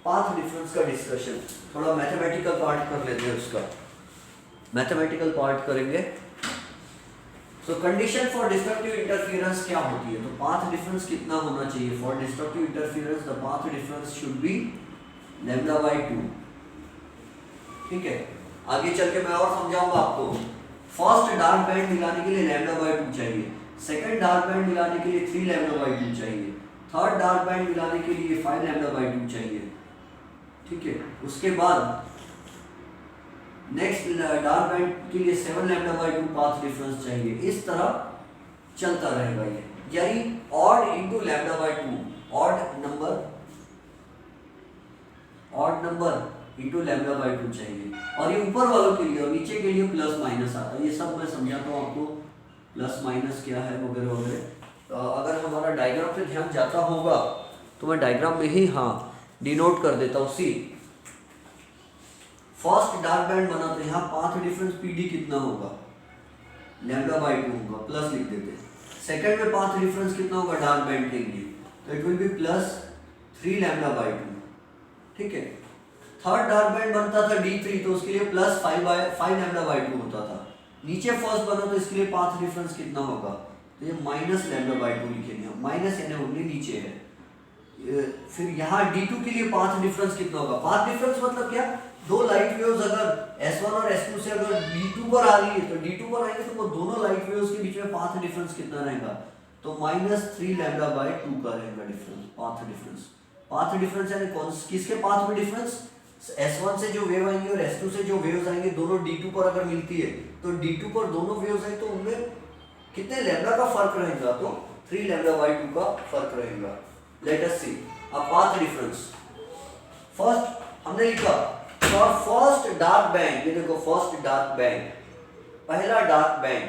पाथ डिफरेंस का डिस्कशन, थोड़ा मैथमेटिकल पार्ट कर लेते हैं उसका, मैथमेटिकल पार्ट करेंगे। तो कंडीशन फॉर डिस्ट्रक्टिव इंटरफियरेंस क्या होती है, तो पाथ डिफरेंस कितना होना चाहिए for destructive interference, the path difference should be λ/2, ठीक है। आगे चल के मैं और समझाऊंगा आपको। फर्स्ट डार्क बैंड मिलाने के लिए λ/2 चाहिए, सेकंड डार्क बैंड मिलाने के लिए 3 λ/2 चाहिए, थर्ड डार्क बैंड मिलाने के लिए 5 λ/2 चाहिए, ठीक है। उसके बाद नेक्स्ट डार्क बैंड के लिए 7 λ/2 पाथ डिफरेंस चाहिए। इस तरह चलता रहेगा ये, यानी odd into λ/2, odd number into λ/2 चाहिए। और ये ऊपर वालों के लिए और नीचे के लिए प्लस माइनस आता है, ये सब मैं समझाता हूँ आपको, प्लस माइनस क्या है वगैरह वगैरह। अगर हमारा डायग्राम पे ध्यान जाता होगा तो मैं डायग्राम में ही डिनोट कर देता हूँ। सी, फर्स्ट डार्क बैंड बना तो यहाँ पाथ डिफरेंस PD कितना होगा, λ/2 होगा, प्लस लिख देते हैं। सेकंड में पाथ डिफरेंस कितना होगा डार्क बैंड के लिए, तो इट विल बी प्लस 3 λ/2, ठीक है। थर्ड डार्क बैंड बनता था D3 तो उसके लिए प्लस 5 λ/2 होता था। नीचे फर्स्ट बना तो इसके लिए पाथ डिफरेंस कितना होगा, तो ये माइनस λ/2 लिखेंगे, माइनस यानी ओनली नीचे है। फिर यहाँ D2 के लिए पाथ डिफरेंस कितना होगा, पाथ डिफरेंस मतलब क्या, दो लाइट वेव्स अगर S1 और S2 से अगर D2 पर आ रही है तो D2 पर आएंगे तो वो दोनों लाइट वेव्स के बीच में पाथ डिफरेंस कितना रहेगा, तो -3 λ/2 का रहेगा difference, path difference. Path difference यानी कौन किसके पाथ में डिफरेंस, S1 से जो वेव आएंगे और S2 से जो वेव्स आएंगे दोनों D2 पर अगर मिलती है तो D2 पर दोनों वेव्स हैं तो उनमें कितने लैम्डा का फर्क रहेगा, तो 3 λ/2 का फर्क रहेगा। Let us see a path difference. First हमने लिखा फॉर फर्स्ट डार्क बैंड, ये देखो फर्स्ट डार्क बैंड, पहला डार्क बैंड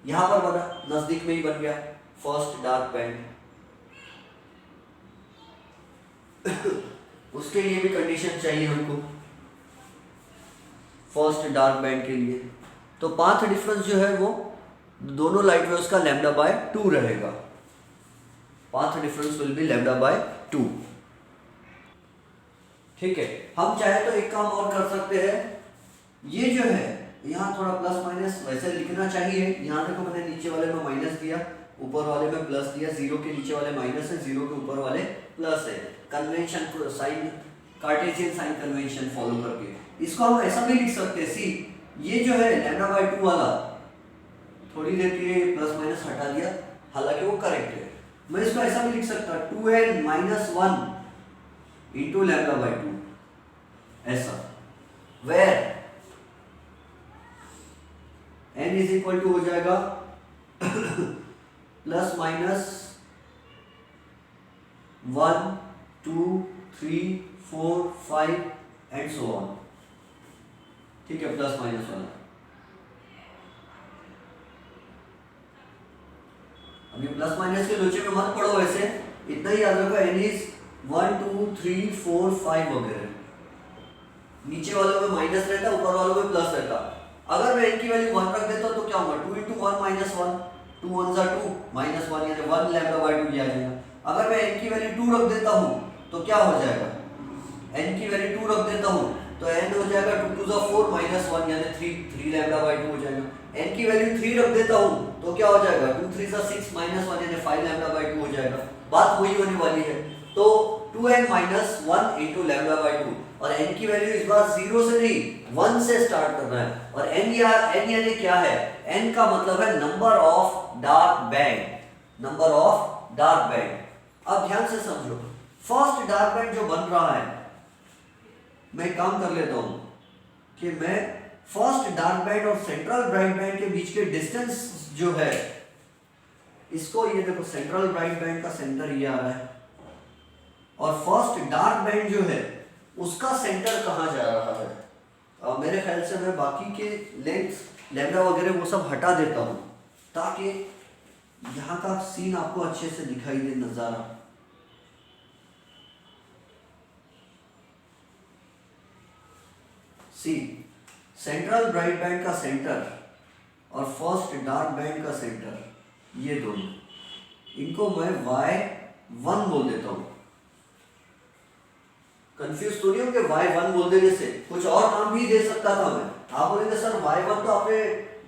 यहां पर बना, नजदीक में ही बन गया फर्स्ट डार्क बैंड। उसके लिए भी कंडीशन चाहिए हमको फर्स्ट डार्क बैंड के लिए, तो पाथ डिफरेंस जो है वो दोनों लाइट वेव्स का λ/2 रहेगा, पाथ डिफरेंस विल बी λ/2, ठीक है। हम चाहे तो एक काम और कर सकते हैं, ये जो है यहाँ थोड़ा प्लस माइनस वैसे लिखना चाहिए, यहाँ देखो मैंने नीचे वाले में माइनस दिया, ऊपर वाले में प्लस दिया, जीरो के नीचे वाले माइनस है, जीरो के ऊपर वाले प्लस है, convention sign, Cartesian sign convention follow करके। इसको हम ऐसा भी लिख सकते हैं, सी ये जो है λ/2 वाला थोड़ी देर के लिए प्लस माइनस हटा दिया, हालांकि वो करेक्ट है, मैं इसको ऐसा भी लिख सकता 2n minus 1 into lambda by 2, ऐसा, where n is equal to हो जाएगा plus minus 1 2 3 4 5 and so on. ठीक है, प्लस माइनस 1। अभी प्लस माइनस के लोचे में मत पढ़ो, वैसे इतना ही याद रखो, n इज 1 2 3 4 5 वगैरह। नीचे वालों में माइनस रहता, ऊपर वालों में प्लस रहता। अगर मैं n की वैल्यू 1 रख देता तो क्या होगा, 2 इंटू 1 माइनस 1, 2 1 जा 2 माइनस 1 यानी 1 लैम्डा बाई 2 आ जाएगा। अगर मैं n की वैल्यू 2 रख देता हूँ तो क्या हो जाएगा, n की वैल्यू 2 रख देता हूँ तो n हो जाएगा 2 2 जा 4 माइनस 1 यानी 3 लैम्डा बाई 2 हो जाएगा। n की वैल्यू 3 रख देता हूँ तो क्या हो जाएगा, 2 3 जा 6 माइनस 1 यानी 5 लैम्डा बाई 2 हो जाएगा। बात वही होने वाली है। तो 2n minus 1 into lambda by 2, और n की वैल्यू इस बार 0 से नहीं 1 से स्टार्ट करना है। और n यानी क्या है, n का मतलब है number of dark band, number of dark band. अब ध्यान से समझो, फर्स्ट डार्क बैंड जो बन रहा है, मैं काम कर लेता हूं कि मैं फर्स्ट डार्क बैंड और सेंट्रल ब्राइट बैंड के बीच के डिस्टेंस जो है, इसको ये देखो, सेंट्रल ब्राइट बैंड का सेंटर ये आ रहा है, और फर्स्ट डार्क बैंड जो है उसका सेंटर कहां जा रहा है। मेरे ख्याल से मैं बाकी के लेंथ लैम्डा वगैरह वो सब हटा देता हूं ताकि यहाँ का सीन आपको अच्छे से दिखाई दे, नजारा। सी, सेंट्रल ब्राइट बैंड का सेंटर और फर्स्ट डार्क बैंड का सेंटर, ये दोनों, इनको मैं y1 बोल देता हूं। कंफ्यूज तो नहीं हो कि y1 बोल देने से कुछ और नाम भी दे सकता था मैं। आप बोलेंगे सर y1 तो आपने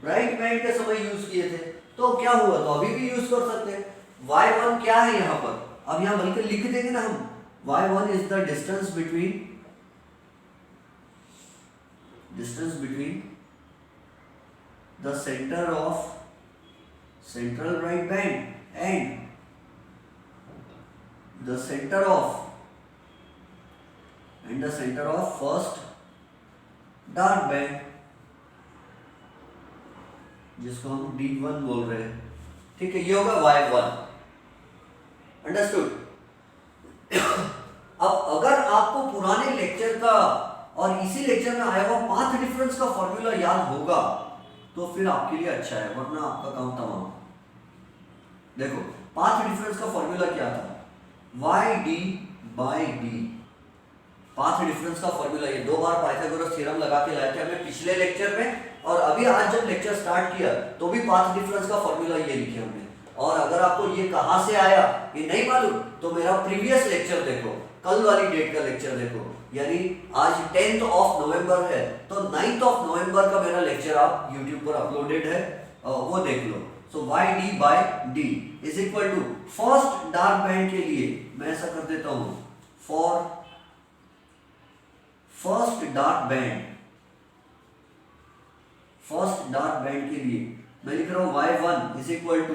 ब्राइट बैंड के समय यूज किए थे, तो क्या हुआ, तो अभी भी यूज कर सकते हैं। y1 क्या है यहाँ पर, अब यहाँ बल्कि लिख देंगे ना हम, y1 is the distance between the center of central right band and the center of first dark band, जिसको हम D1 बोल रहे हैं। ठीक है, ये होगा y1। अंडरस्टूड। अब अगर आपको पुराने लेक्चर का और इसी लेक्चर में आया हुआ पाथ डिफरेंस का फॉर्मूला याद होगा तो फिर आपके लिए अच्छा है, वरना आपका काम तमाम। देखो, पाथ डिफरेंस का फॉर्मूला क्या था, yd by D. Path difference का फॉर्मूला ये 2 बार पाइथागोरस थ्योरम लगा के लाए थे हमने पिछले लेक्चर में, और अभी आज जब लेक्चर स्टार्ट किया तो भी पाथ डिफरेंस का फॉर्मूला ये लिखे हमने। और अगर आपको ये कहां से आया ये नहीं मालूम तो मेरा प्रीवियस लेक्चर देखो, कल वाली डेट का लेक्चर देखो, यानी आज 10th ऑफ नवंबर है तो 9th ऑफ नवंबर का मेरा लेक्चर आप YouTube पर अपलोडेड है, वो देख लो। So yd by d is equal to, first dark band के लिए मैं ऐसा कर देता हूं, फॉर फर्स्ट डार्क बैंड के लिए मैं लिख रहा हूं y1 is equal to,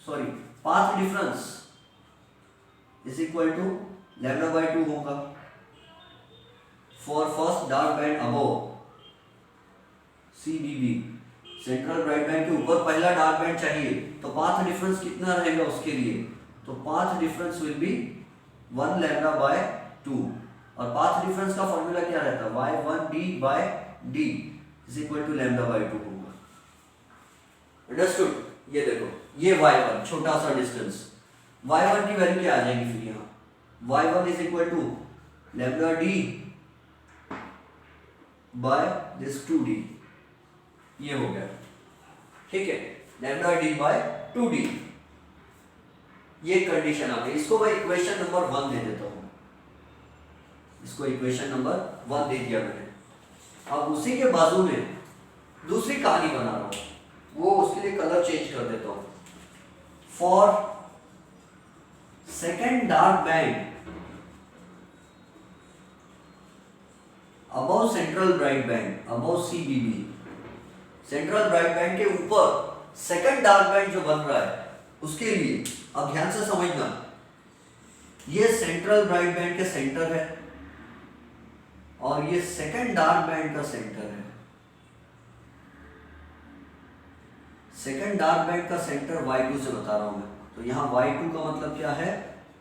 sorry, path difference is equal to lambda by 2 होगा for first dark band above CBB। Central bright band के ऊपर पहला डार्क बैंड चाहिए तो पाथ डिफरेंस कितना रहेगा उसके लिए, तो path difference will be 1 lambda by 2, और पाथ डिफरेंस का फॉर्मूला क्या रहता है, y1d by d is equal to lambda by 2 होगा। अंडरस्टूड। ये देखो, ये y1 छोटा सा डिस्टेंस, y1 की वैल्यू क्या आ जाएगी फिर यहाँ, y1 is equal to lambda d by this 2d, ये हो गया। ठीक है, लैम्डा d बाय 2d, ये कंडीशन आ गई। इसको मैं इक्वेशन नंबर 1 दे देता हूं, इसको इक्वेशन नंबर 1 दे दिया मैंने। अब उसी के बाजू में दूसरी कहानी बना रहा हूं, वो उसके लिए कलर चेंज कर देता हूं। For second dark band above central bright band, above CBB, central bright band के ऊपर सेकंड डार्क बैंड जो बन रहा है उसके लिए अब ध्यान से समझना, ये सेंट्रल ब्राइट बैंड के सेंटर है और ये सेकंड डार्क बैंड का सेंटर है। सेकंड डार्क बैंड का सेंटर y2 से बता रहा हूं मैं, तो यहां y2 का मतलब क्या है,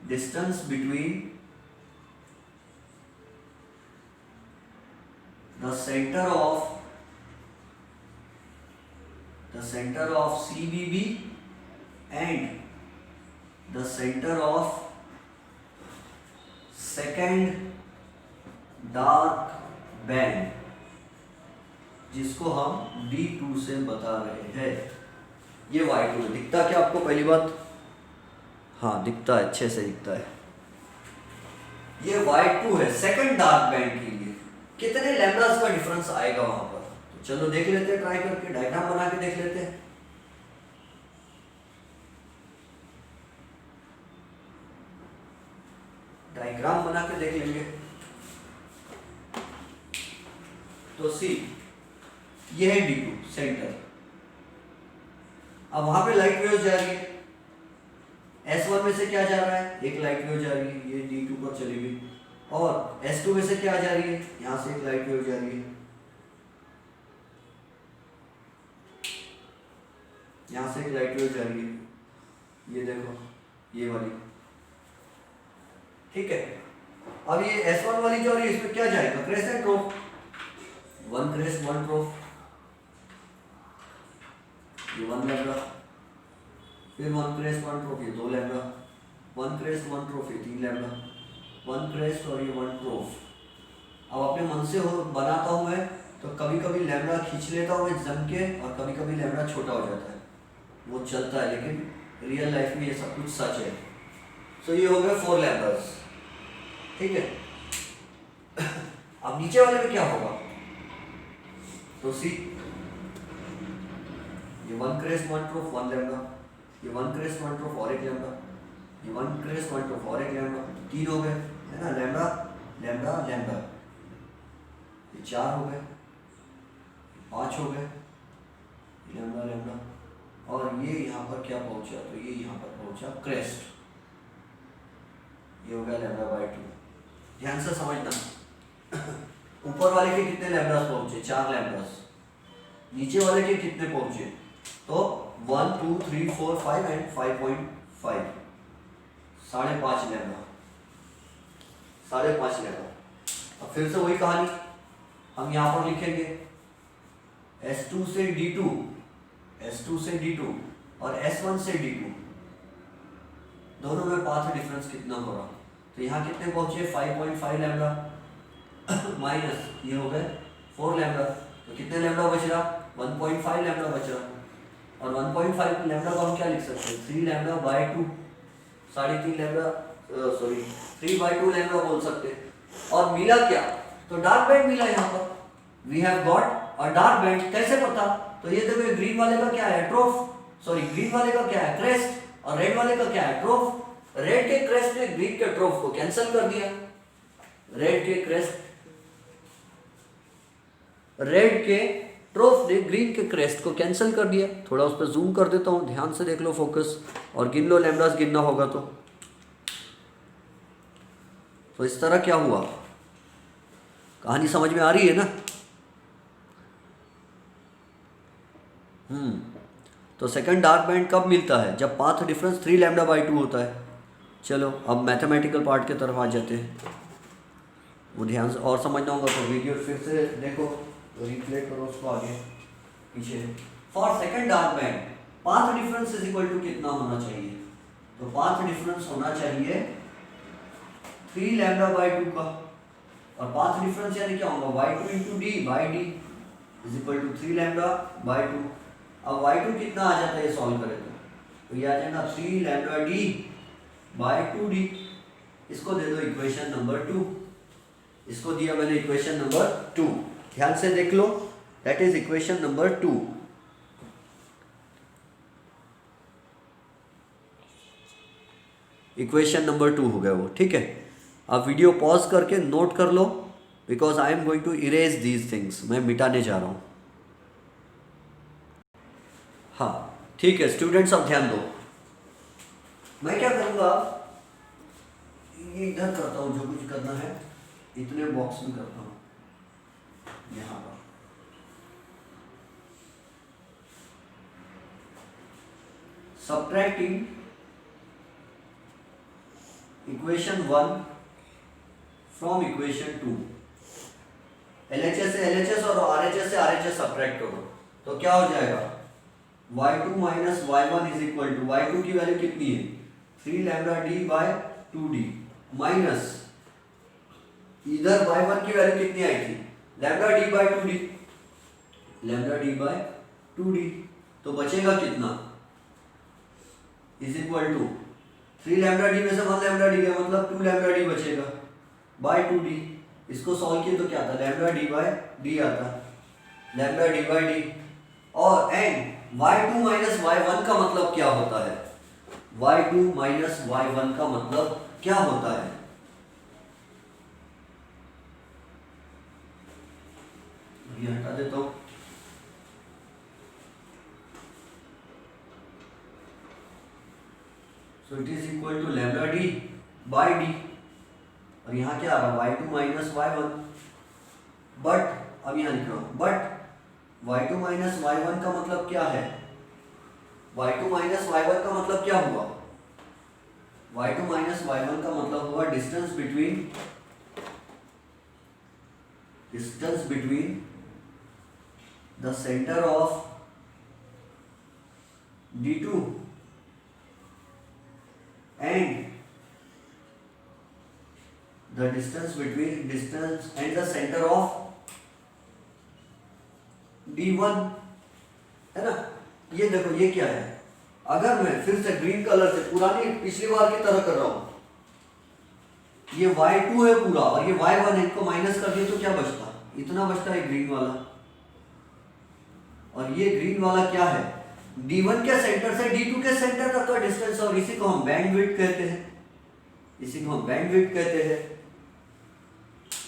distance between the centre of CBB and the center of second dark band, जिसको हम D2 से बता रहे हैं। ये Y2 है। दिखता क्या आपको पहली बात? हाँ दिखता है, अच्छे से दिखता है। ये Y2 है सेकंड डार्क बैंड के लिए। कितने लैम्ब्डास का डिफरेंस आएगा वहां पर? तो चलो देख लेते हैं, ट्राई करके डायग्राम बना के देख लेते हैं। डायग्राम बना के देख लेंगे। तो सी, ये है D2 सेंटर। अब वहां पे लाइट वेव जा रही है, S1 में से क्या जा रहा है, एक लाइट वेव जा रही है, ये D2 पर चली गई। और S2 में से क्या जा रही है, यहां से एक लाइट वेव जा रही है, यहां से एक लाइट वेव जा रही है, ये देखो ये वाली, ठीक है। अब ये S1 वाली जो रही है, इसमें क्या जाएगा, crest and trough, one crest one trough, ये 1 लैम्डा, फिर 1 क्रेस्ट 1 ट्रोफ, ये 2 लैम्डा, 1 क्रेस्ट 1 ट्रोफ, ये 3 लैम्डा, 1 क्रेस्ट और ये 1 ट्रोफ। अब अपने मन से बनाता हूँ मैं, तो कभी कभी लैम्डा खींच लेता हूँ जम के, और कभी कभी लैम्डा छोटा हो जाता है, वो चलता है, लेकिन रियल लाइफ में ये सब कुछ सच है। सो ये हो गए 4 लैम्डास, ठीक है। अब नीचे वाले में क्या होगा, तो सी, ये 1 क्रेस्ट 1 ट्रोफ 1 लैम्डा, ये 1 क्रेस्ट 1 ट्रोफ और एक लैम्डा, ये 1 क्रेस्ट 1 ट्रोफ और एक लैम्डा, 3 हो गए, है ना, लैम्डा लैम्डा लैम्डा, ये 4 हो गए, 5 हो गए, लैम्डा लैम्डा, और ये यहाँ पर क्या पहुंचा, तो ये यहाँ पर पहुंचा क्रेस्ट, ये हो गया लैम्डा बाय 2। ध्यान से समझना, ऊपर वाले के कितने लैम्डास पहुंचे, 4 लैम्डास, नीचे वाले के कितने पहुंचे, तो 1 2 3 4 5 एंड 5.5, 5.5 लैम्डा, 5.5 लैम्डा। अब फिर से वही कहानी हम यहाँ पर लिखेंगे, S2 से D2, S2 से D2 और S1 से D2, दोनों में पाथ डिफरेंस कितना हो रहा, तो यहाँ कितने पहुंचे, 5.5 लैम्डा माइनस ये हो गए 4 लैम्डा, तो कितने लैम्डा बच रहा, 1.5 लैम्डा बच रहा, और 1.5 लैम्डा को हम क्या लिख सकते हैं, 3 lambda by 2, 3.5 lambda, sorry 3/2 lambda बोल सकते हैं। और मिला क्या, तो डार्क बैंड मिला यहाँ पर, we have got a dark band. कैसे पता, तो ये देखो ग्रीन वाले का क्या है, ट्रोफ, सॉरी ग्रीन वाले का क्या है, क्रेस्ट, और रेड वाले का क्या है, ट्रोफ। रेड के क्रेस्ट ने ग्रीन के ट्रोफ को कैंसिल कर दिया, रेड के ट्रोफ ने ग्रीन के क्रेस्ट को कैंसिल कर दिया। थोड़ा उस पर जूम कर देता हूं, ध्यान से देख लो, फोकस, और गिन लो, लैम्डास गिनना होगा तो इस तरह क्या हुआ, कहानी समझ में आ रही है ना। तो सेकंड डार्क बैंड कब मिलता है, जब पाथ डिफरेंस 3 लैम्डा बाय 2 होता है। चलो अब मैथमेटिकल पार्ट की तरफ आ जाते हैं, वो ध्यान से और समझना होगा तो वीडियो फिर से देखो, तो रिप्ले करो उसको आगे पीछे। For second dark band path difference is equal to कितना होना चाहिए, तो पाथ डिफरेंस होना चाहिए 3 लैम्डा बाय 2 का, और पाथ डिफरेंस यानी क्या होगा, y2 into d by d is equal to 3 lambda by 2। अब y2 कितना आ जाता है ये सॉल्व करें तो ये आ जाएगा 3 लैम्डा डी बाय 2d, इसको दे दो इक्वेशन नंबर 2, इसको दिया मैंने इक्वेशन नंबर 2, ध्यान से देख लो, that is equation number 2। Equation number 2 हो गया वो, ठीक है। अब वीडियो पॉज करके नोट कर लो, because I am going to erase these things, मैं मिटाने जा रहा हूं। हाँ ठीक है स्टूडेंट्स, अब ध्यान दो, मैं क्या करूंगा, ये इधर करता हूँ, जो कुछ करना है इतने बॉक्स में करता हूँ, यहाँ पर subtracting equation 1 from equation 2, LHS से LHS और RHS से RHS सब्ट्रैक्ट करो तो क्या हो जाएगा, y2 minus y1 is equal to, y2 की वैल्यू कितनी है 3 lambda d by 2d minus इधर y1 की वैल्यू कितनी आई थी lambda d by 2d, lambda d by 2d, तो बचेगा कितना is equal to 3 lambda d में से 1 लैम्डा डी गया, मतलब 2 लैम्डा डी बचेगा बाय 2d। इसको सॉल्व किए तो क्या आता, लैम्डा डी बाय डी आता, लैम्डा डी बाय डी, और एंड y2 माइनस y1 का मतलब क्या होता है, y2 माइनस y1 का मतलब क्या होता है, ये हटा देता हूं, so it is equal to lambda D by d, और यहाँ क्या आ रहा है y2 माइनस y1, बट अब यहाँ लिख रहा हूँ, बट y2 माइनस y1 का मतलब क्या है, y2 माइनस y1 का मतलब क्या हुआ, y2 माइनस y1 का मतलब हुआ distance between the centre of D2 and the distance and the center of D1, है ना। ये देखो ये क्या है, अगर मैं फिर से ग्रीन कलर से पुरानी पिछली बार की तरह कर रहा हूं, ये y2 है पूरा और ये y1 है, इनको माइनस कर दिए तो क्या बचता, इतना बचता है ग्रीन वाला, और ये ग्रीन वाला क्या है D1 के सेंटर से D2 के सेंटर तक का डिस्टेंस, और इसी को हम बैंडविड्थ कहते हैं, इसी को हम बैंडविड्थ कहते हैं।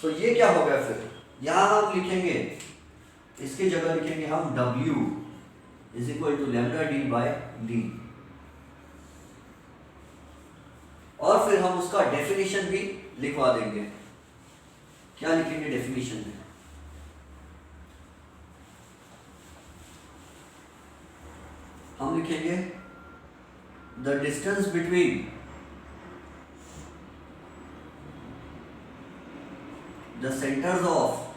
तो ये क्या हो गया, फिर यहां हम लिखेंगे, इसकी जगह लिखेंगे हम W is equal to lambda D by d, और फिर हम उसका डेफिनेशन भी लिखवा देंगे। क्या लिखेंगे डेफिनेशन में, हम लिखेंगे the distance between the centres of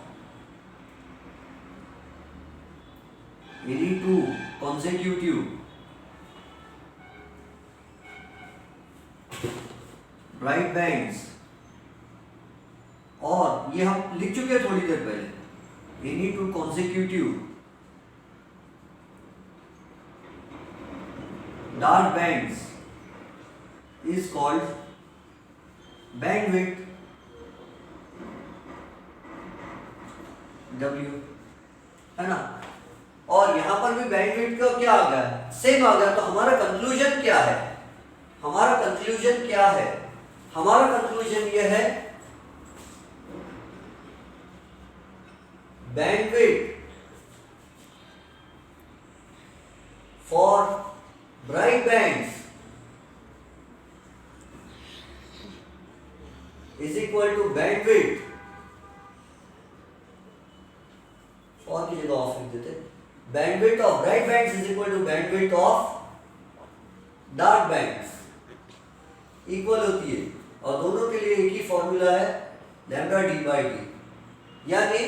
any two consecutive bright bands, और ये हम लिख चुके हैं थोड़ी देर पहले, any two consecutive dark bands is called bandwidth W, है ना। और यहां पर भी बैंडविड्थ का क्या आ गया, सेम आ गया, तो हमारा कंक्लूजन क्या है, हमारा कंक्लूजन क्या है, हमारा कंक्लूजन ये है bandwidth for bright bands is equal to bandwidth, और की जगह ऑफ लिख देते, bandwidth of bright bands is equal to bandwidth of dark bands, equal होती है, और दोनों के लिए एक ही फॉर्मूला है लैम्डा डी बाई डी, यानी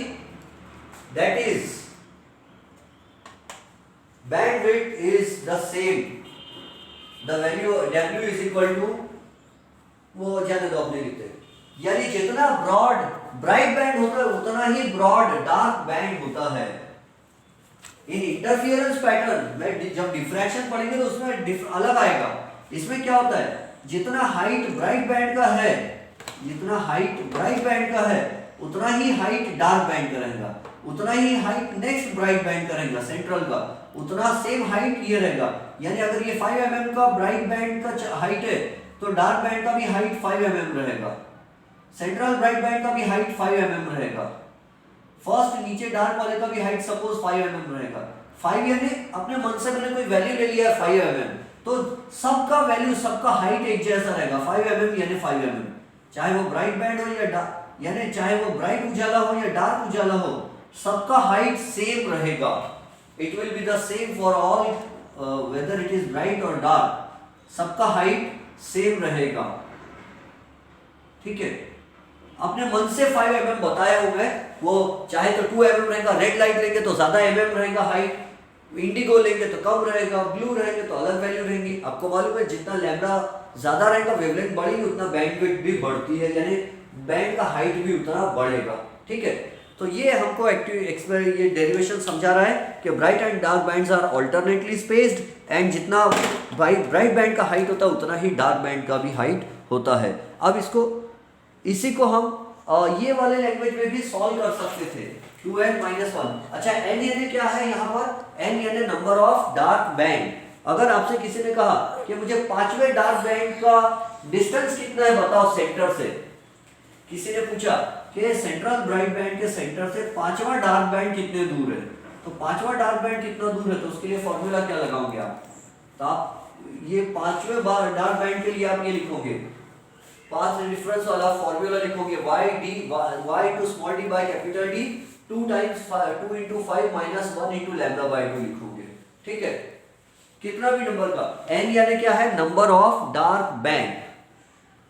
that is bandwidth is the same, the value W is equal to, वो जाने दो अपने लिखते हैं, यानी जितना ब्रॉड ब्राइट बैंड होता है उतना ही ब्रॉड डार्क बैंड होता है। इन इंटरफियरेंस पैटर्न में जब डिफ्रैक्शन पढ़ेंगे तो उसमें अलग आएगा, इसमें क्या होता है जितना हाइट ब्राइट बैंड का है, जितना हाइट ब्राइट बैंड का है उतना ही हाइट डार्क बैंड का रहेगा, उतना ही हाइट नेक्स्ट ब्राइट बैंड का रहेगा सेंट्रल का, उतना सेम हाइट ये रहेगा, यानी अगर ये 5 mm का ब्राइट बैंड का हाइट है तो डार्क बैंड का भी हाइट 5 mm रहेगा, सेंट्रल ब्राइट बैंड का भी हाइट 5 mm रहेगा, फर्स्ट नीचे डार्क वाले का भी हाइट सपोज 5 mm रहेगा। 5 यानी अपने मन से मैंने कोई वैल्यू ले लिया 5 mm, तो सबका वैल्यू, सबका हाइट एक जैसा रहेगा 5 mm यानी 5 mm, चाहे वो ब्राइट बैंड हो या डार्क, यानी चाहे वो ब्राइट उजाला हो या डार्क उजाला हो, सबका हाइट सेम रहेगा। It will be the same for all whether it is bright और डार्क, सबका हाइट सेम रहेगा। ठीक है, अपने मन से 5 mm बताया हूं मैं, वो चाहे तो 2 mm रहेगा, रेड लाइट लेंगे तो ज्यादा mm रहेगा हाइट, इंडिगो लेंगे तो कम रहेगा, ब्लू रहेंगे तो अलग वैल्यू रहेंगी। आपको मालूम है जितना लैम्डा ज्यादा रहेगा, वेवलेंथ बढ़ेगी, उतना बैंडविड्थ भी बढ़ती है, यानी बैंड का हाइट भी उतना बढ़ेगा। ठीक है, तो ये हमको ये डेरिवेशन समझा रहा है कि bright and dark bands are alternately spaced, and जितना ब्राइट बैंड का हाइट होता है उतना ही डार्क बैंड का भी हाइट होता है। अब इसी को हम ये वाले लैंग्वेज में भी सॉल्व कर सकते थे, 2n-1। अच्छा, n यानी क्या है यहाँ पर? n यानी नंबर ऑफ डार्क बैंड। अगर आपसे किसी ने कहा कि मुझे 5वें डार्क बैंड का डिस्टेंस कितना है बताओ सेंटर से, किसी ने पूछा कि सेंट्रल ब्राइट बैंड के सेंटर से 5वां डार्क बैंड कितने दूर है, तो 5वां डार्क बैंड कितना दूर है, तो उसके लिए फॉर्मूला क्या लगाओगे आप? तो आप ये 5वें डार्क बैंड के लिए आप ये लिखोगे, 5 रेफरेंस वाला फॉर्मूला लिखोगे, y two small d by capital D 2 × 5 - 1 × λ/2 लिखोगे। ठीक है, कितना भी नंबर का, n यानी क्या है? Number of dark band.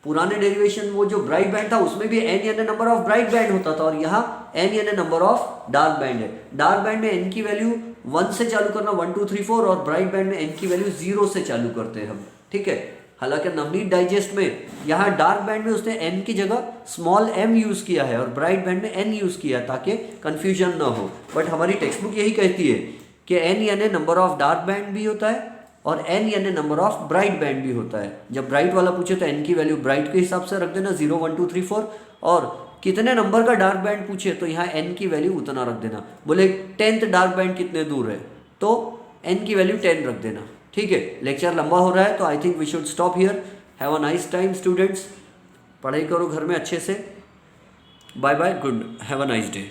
पुराने डेरिवेशन वो जो ब्राइट बैंड था उसमें भी n यानी नंबर ऑफ ब्राइट बैंड होता था, और यहाँ n यानी नंबर ऑफ डार्क बैंड है। डार्क बैंड में n की वैल्यू 1 से चालू करना, 1 2 3 4, और ब्राइट बैंड में n की वैल्यू 0 से चालू करते हैं हम। ठीक है, हालांकि नवनीत डाइजेस्ट में यहाँ डार्क बैंड में उसने n की जगह स्मॉल m यूज किया है और ब्राइट बैंड में n यूज किया ताकि कंफ्यूजन ना हो, बट हमारी टेक्स्ट बुक यही कहती है कि n यानी नंबर ऑफ डार्क बैंड भी होता है और n यानी नंबर ऑफ ब्राइट बैंड भी होता है। जब ब्राइट वाला पूछे तो n की वैल्यू ब्राइट के हिसाब से रख देना, 0 1 2 3 4, और कितने नंबर का डार्क बैंड पूछे तो यहाँ n की वैल्यू उतना रख देना। बोले 10th डार्क बैंड कितने दूर है, तो n की वैल्यू 10 रख देना। ठीक है, लेक्चर लंबा हो रहा है तो I think we should stop here. Have a nice time students, पढ़ाई करो घर में अच्छे से। Bye bye, good, have a nice day.